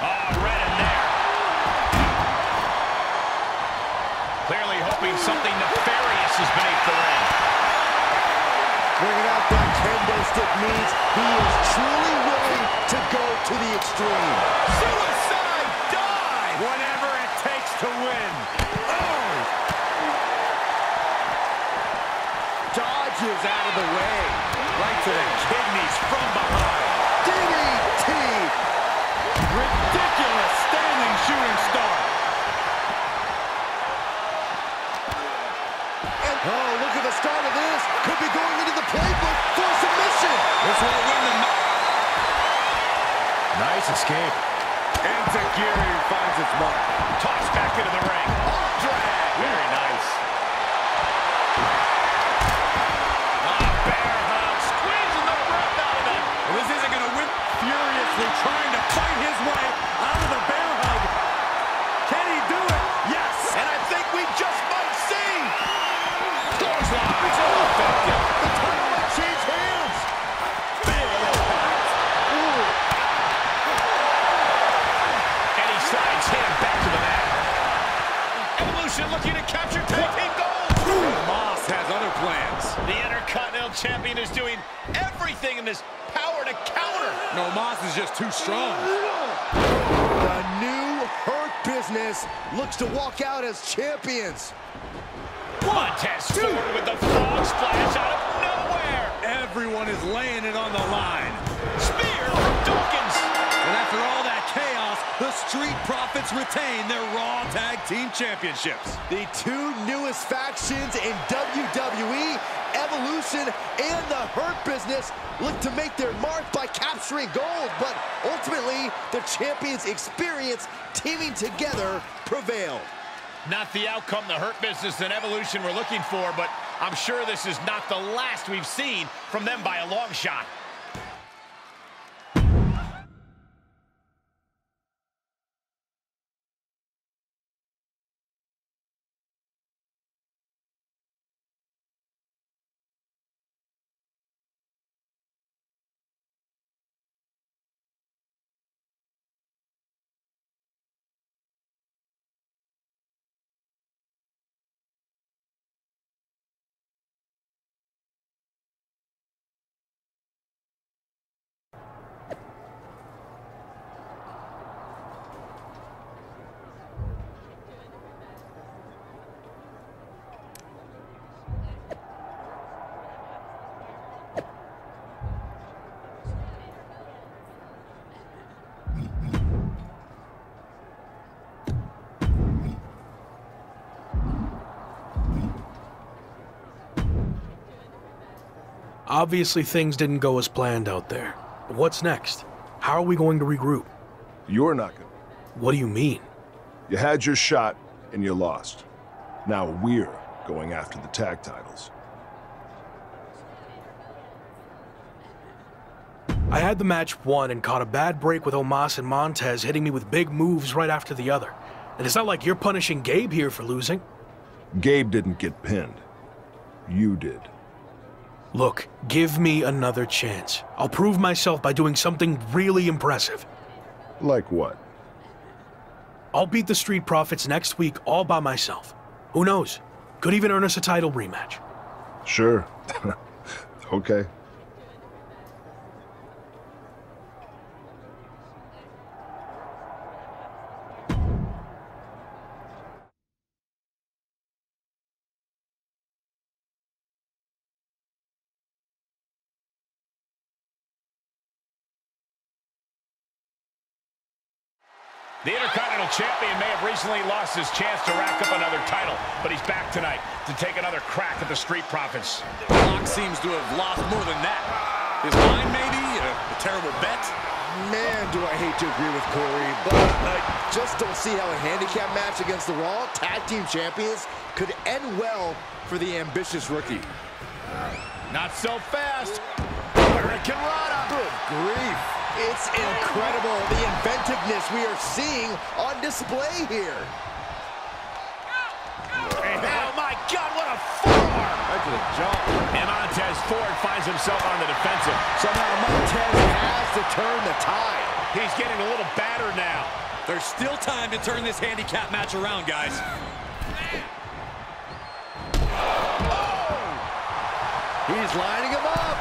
B: Oh, right in there. Clearly hoping something nefarious is beneath the ring.
C: Bringing out that kendo stick means he is truly willing to go to the extreme.
E: Suicide dive! Whatever it takes to win. Oh!
C: Dodges out of the way.
E: Right to the kidneys from behind.
C: DDT!
E: Ridiculous standing shooting star.
C: And, oh, look at the start of this. Could be going into the playbook for submission.
E: This won't win the match.
B: Nice escape.
E: And Takiri finds its mark.
B: Tossed back into the ring. Arm drag. Very nice.
E: Bear hug. Squeezing the breath out of it. Well, this isn't going to win. Furiously trying to fight his way out of the bear hug. Can he do it? Yes.
B: And I think we just might see. Clothesline. It's all effective. The title might change hands.
E: Big impact. Ooh.
B: And he slides him back to the mat. Evolution looking to capture tag team gold.
E: Moss has other plans.
B: The Intercontinental Champion is doing everything in his power to counter.
E: No, Moss is just too strong.
C: The new Hurt Business looks to walk out as champions.
B: Montez forward with the frog splash out of nowhere.
E: Everyone is laying it on the line.
B: Spear from Dawkins.
E: And after all that chaos, the Street Profits retain their Raw Tag Team Championships.
C: The two newest factions in WWE, Evolution and the Hurt Business, look to make their mark by capturing gold, but ultimately the champions' experience teaming together prevailed.
B: Not the outcome the Hurt Business and Evolution were looking for, but I'm sure this is not the last we've seen from them by a long shot.
I: Obviously, things didn't go as planned out there. What's next? How are we going to regroup?
M: You're not gonna.
I: What do you mean?
M: You had your shot, and you lost. Now we're going after the tag titles.
I: I had the match won and caught a bad break with Omos and Montez hitting me with big moves right after the other. And it's not like you're punishing Gabe here for losing.
M: Gabe didn't get pinned. You did.
I: Look, give me another chance. I'll prove myself by doing something really impressive.
M: Like what?
I: I'll beat the Street Profits next week all by myself. Who knows? Could even earn us a title rematch.
M: Sure. Okay.
B: The Intercontinental Champion may have recently lost his chance to rack up another title, but he's back tonight to take another crack at the Street Profits.
D: Brock seems to have lost more than that. His mind, maybe? A terrible bet?
C: Man, do I hate to agree with Corey, but I just don't see how a handicap match against the Raw Tag Team Champions could end well for the ambitious rookie.
B: Not so fast. Hurricane Rana.
C: Good grief. It's incredible, the inventiveness we are seeing on display here.
B: Oh my God, what a forearm! Right to the jaw. And Montez Ford finds himself on the defensive.
C: Somehow Montez has to turn the tide.
B: He's getting a little battered now.
D: There's still time to turn this handicap match around, guys.
C: Oh! He's lining him up.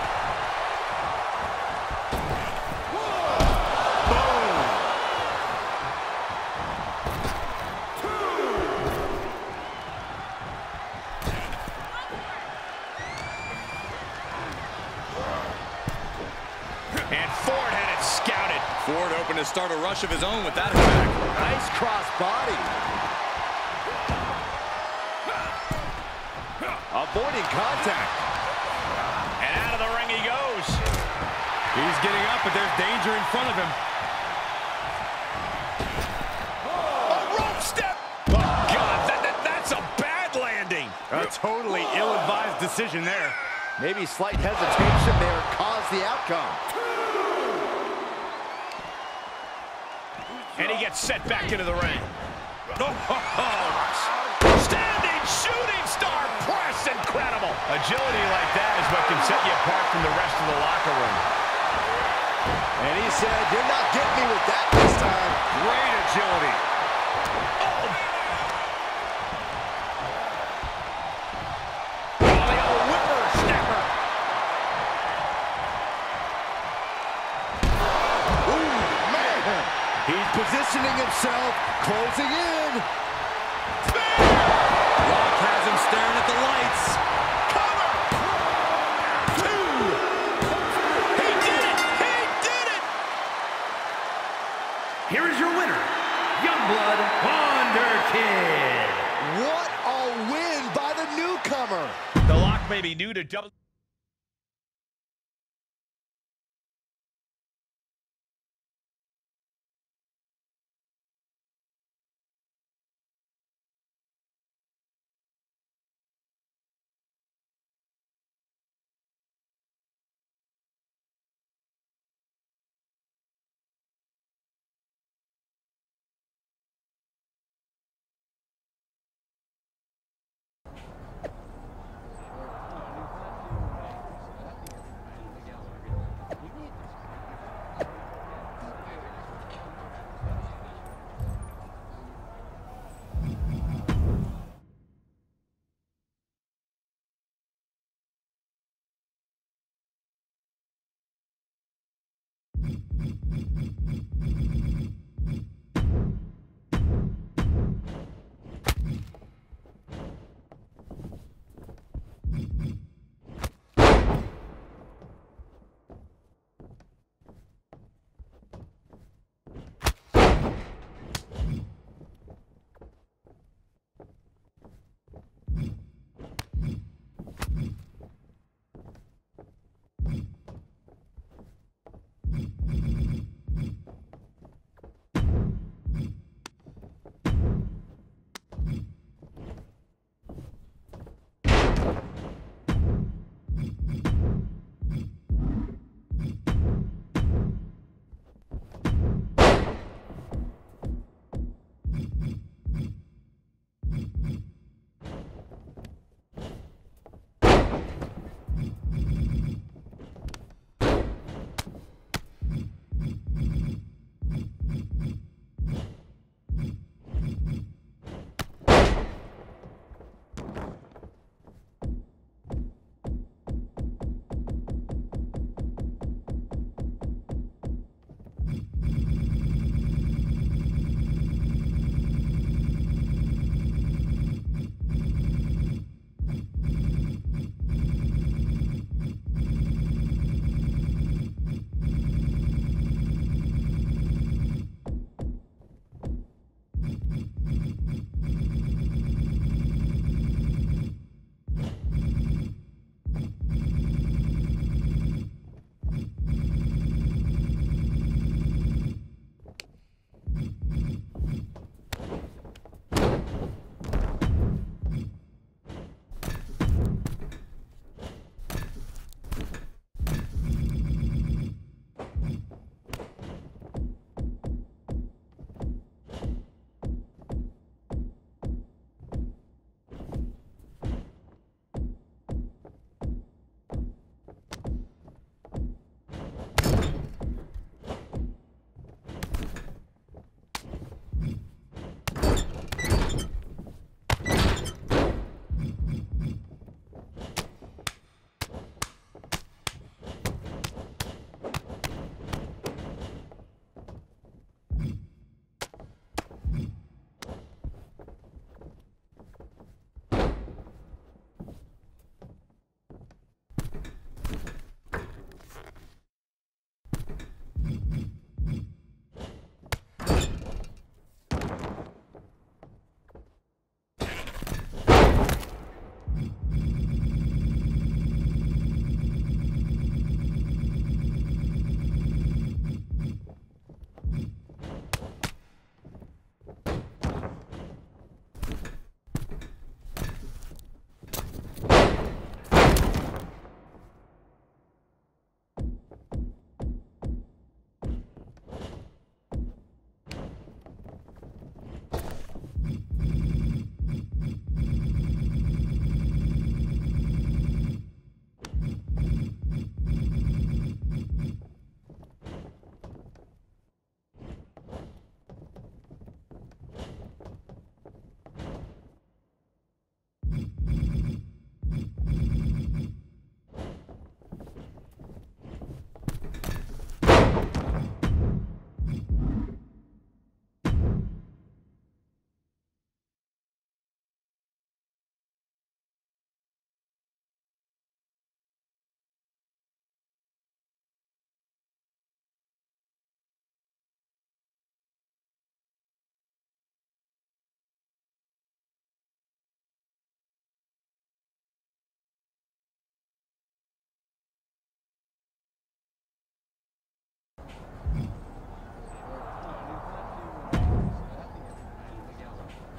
D: Ford hoping to start a rush of his own with that attack.
C: Nice cross body. Avoiding contact.
B: And out of the ring he goes.
D: He's getting up, but there's danger in front of him.
B: A rope step. Oh, God, that's a bad landing.
D: A totally ill-advised decision there.
C: Maybe slight hesitation there caused the outcome.
B: And he gets set back into the ring. Standing shooting star press, incredible. Agility like that is what can set you apart from the rest of the locker room.
C: And he said, "You're not getting me with that this time."
D: Great agility.
C: Positioning himself, closing in.
D: Rock has him staring at the lights.
B: Cover! 2! He did it! He did it!
F: Here is your winner, Youngblood Wonder Kid.
C: What a win by the newcomer.
B: The Lock may be new to double.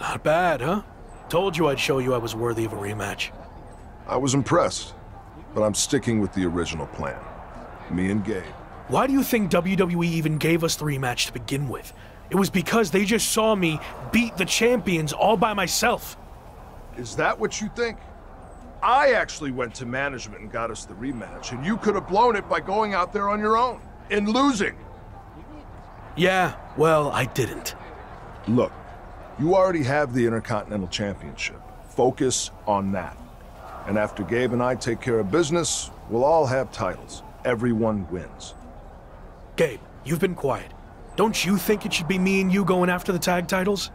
I: Not bad, huh? Told you I'd show you I was worthy of a rematch.
M: I was impressed, but I'm sticking with the original plan. Me and Gabe.
I: Why do you think WWE even gave us the rematch to begin with? It was because they just saw me beat the champions all by myself.
M: Is that what you think? I actually went to management and got us the rematch, and you could have blown it by going out there on your own and losing.
I: Yeah, well, I didn't.
M: Look, you already have the Intercontinental Championship. Focus on that. And after Gabe and I take care of business, we'll all have titles. Everyone wins.
I: Gabe, you've been quiet. Don't you think it should be me and you going after the tag titles?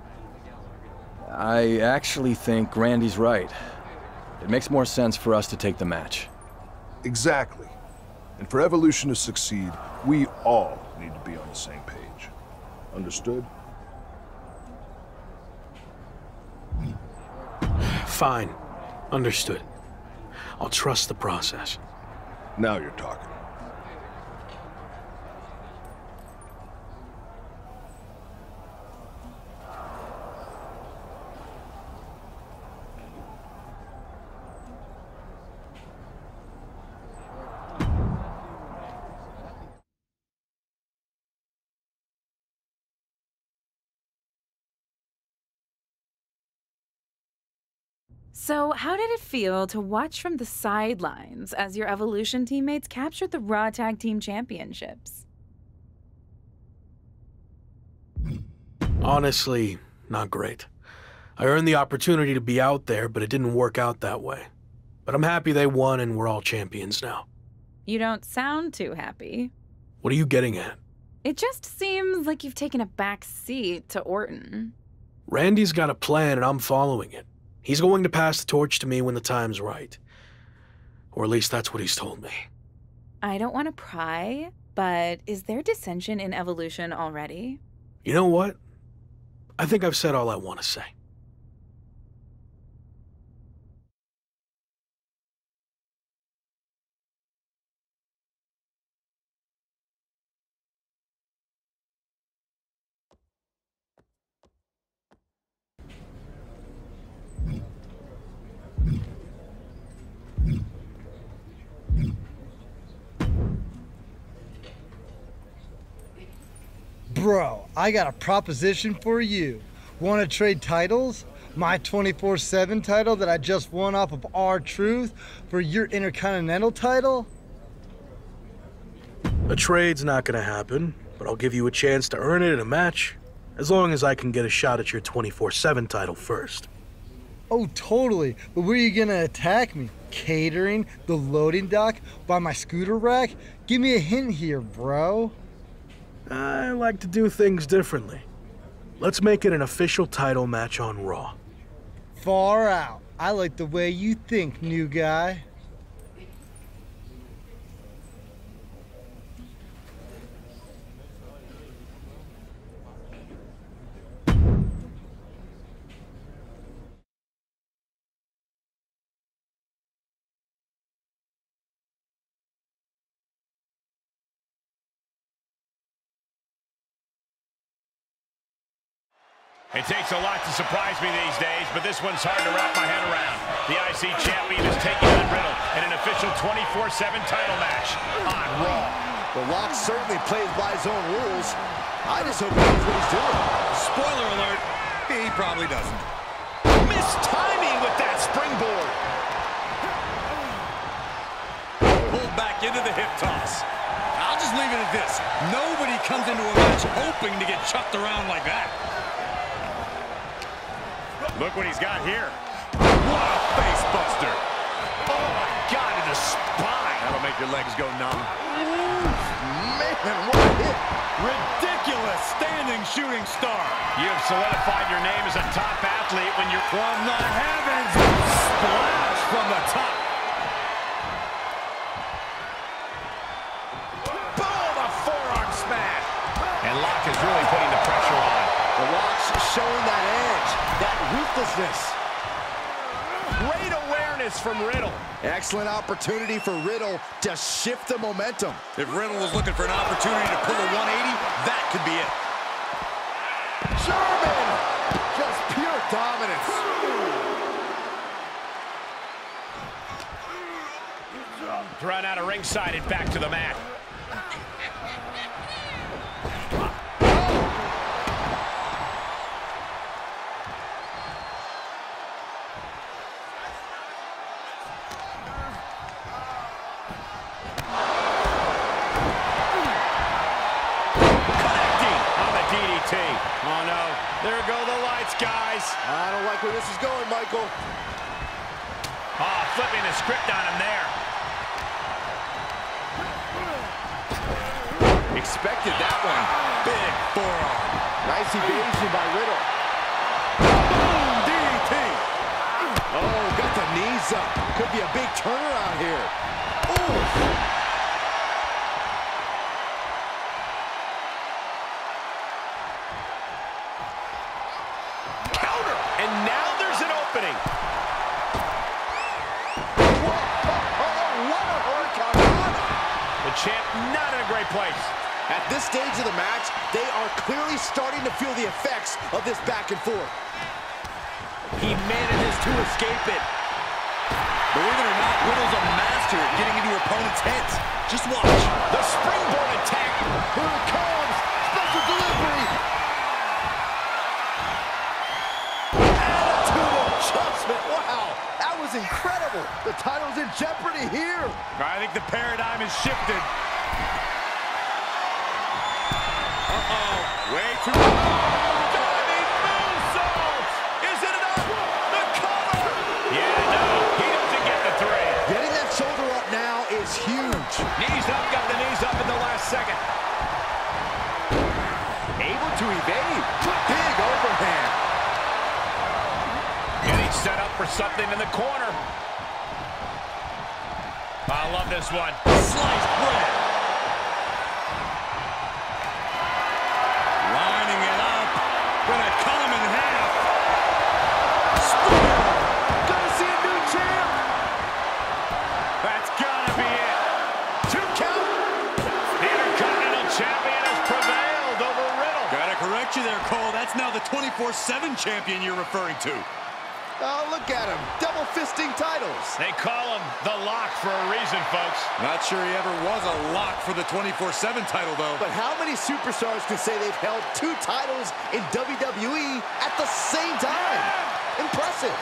H: I actually think Randy's right. It makes more sense for us to take the match.
M: Exactly. And for Evolution to succeed, we all need to be on the same page. Understood?
I: Fine. Understood. I'll trust the process.
M: Now you're talking.
K: So, how did it feel to watch from the sidelines as your Evolution teammates captured the Raw Tag Team Championships?
I: Honestly, not great. I earned the opportunity to be out there, but it didn't work out that way. But I'm happy they won and we're all champions now.
K: You don't sound too happy.
I: What are you getting at?
K: It just seems like you've taken a back seat to Orton.
I: Randy's got a plan and I'm following it. He's going to pass the torch to me when the time's right. Or at least that's what he's told me.
K: I don't want to pry, but is there dissension in Evolution already?
I: You know what? I think I've said all I want to say.
O: Bro, I got a proposition for you. Want to trade titles? My 24/7 title that I just won off of R-Truth for your Intercontinental title?
I: A trade's not gonna happen, but I'll give you a chance to earn it in a match, as long as I can get a shot at your 24/7 title first.
O: Oh, totally. But where are you gonna attack me? Catering? The loading dock? By my scooter rack? Give me a hint here, bro.
I: I like to do things differently. Let's make it an official title match on Raw.
O: Far out. I like the way you think, new guy.
B: It takes a lot to surprise me these days, but this one's hard to wrap my head around. The IC champion is taking on Riddle in an official 24/7 title match on Raw.
C: Well, Locke certainly plays by his own rules. I just hope he knows what he's doing.
D: Spoiler alert, he probably doesn't.
B: Missed timing with that springboard.
D: Pulled back into the hip toss. I'll just leave it at this. Nobody comes into a match hoping to get chucked around like that.
B: Look what he's got here. What a face buster. Oh, my God, in the spine. That'll make your legs go numb.
C: Man, what a hit.
D: Ridiculous standing shooting star.
B: You have solidified your name as a top athlete when you're
D: from the heavens. Splash from the top.
B: Boom, a forearm smash. And Locke is really putting the pressure on.
C: The Locke's showing that edge, that ruthlessness.
B: Great awareness from Riddle.
C: Excellent opportunity for Riddle to shift the momentum.
D: If Riddle was looking for an opportunity to pull a 180, that could be it.
C: German! just pure dominance.
B: Run out of ringside and back to the mat. Oh, no. There go the lights, guys.
C: I don't like where this is going, Michael.
B: Oh, flipping the script on him there.
C: Expected that one. Big forearm. Nice evasion by Riddle. Boom! DDT. Oh, got the knees up. Could be a big turnaround here. Ooh.
B: And now there's an opening.
C: Whoa. Oh, what a hurricane.
B: The champ not in a great place.
C: At this stage of the match, they are clearly starting to feel the effects of this back and forth.
D: He manages to escape it. Believe it or not, Riddle's a master at getting into opponents' heads. Just watch.
B: The springboard attack.
C: Here it comes. Special delivery. Wow, that was incredible. The title's in jeopardy here.
D: I think the paradigm has shifted. Uh-oh, way too diving moonsault. Is it enough? The cover.
B: Yeah, no, he doesn't get the three.
C: Getting that shoulder up now is huge.
B: Knees up, got the knees up in the last second.
C: Able to evade. Big overhand.
B: Set up for something in the corner. I love this one.
D: Sliced bread. Lining it up. Gonna cut him in half. Spear.
C: Gonna see a new champ.
B: That's gotta be it. 2 count. The Intercontinental Champion has prevailed over Riddle.
D: Gotta correct you there, Cole. That's now the 24/7 champion you're referring to.
C: Oh, look at him. Double fisting titles.
B: They call him the Lock for a reason, folks.
D: Not sure he ever was a lock for the 24/7 title, though.
C: But how many superstars can say they've held 2 titles in WWE at the same time? Impressive.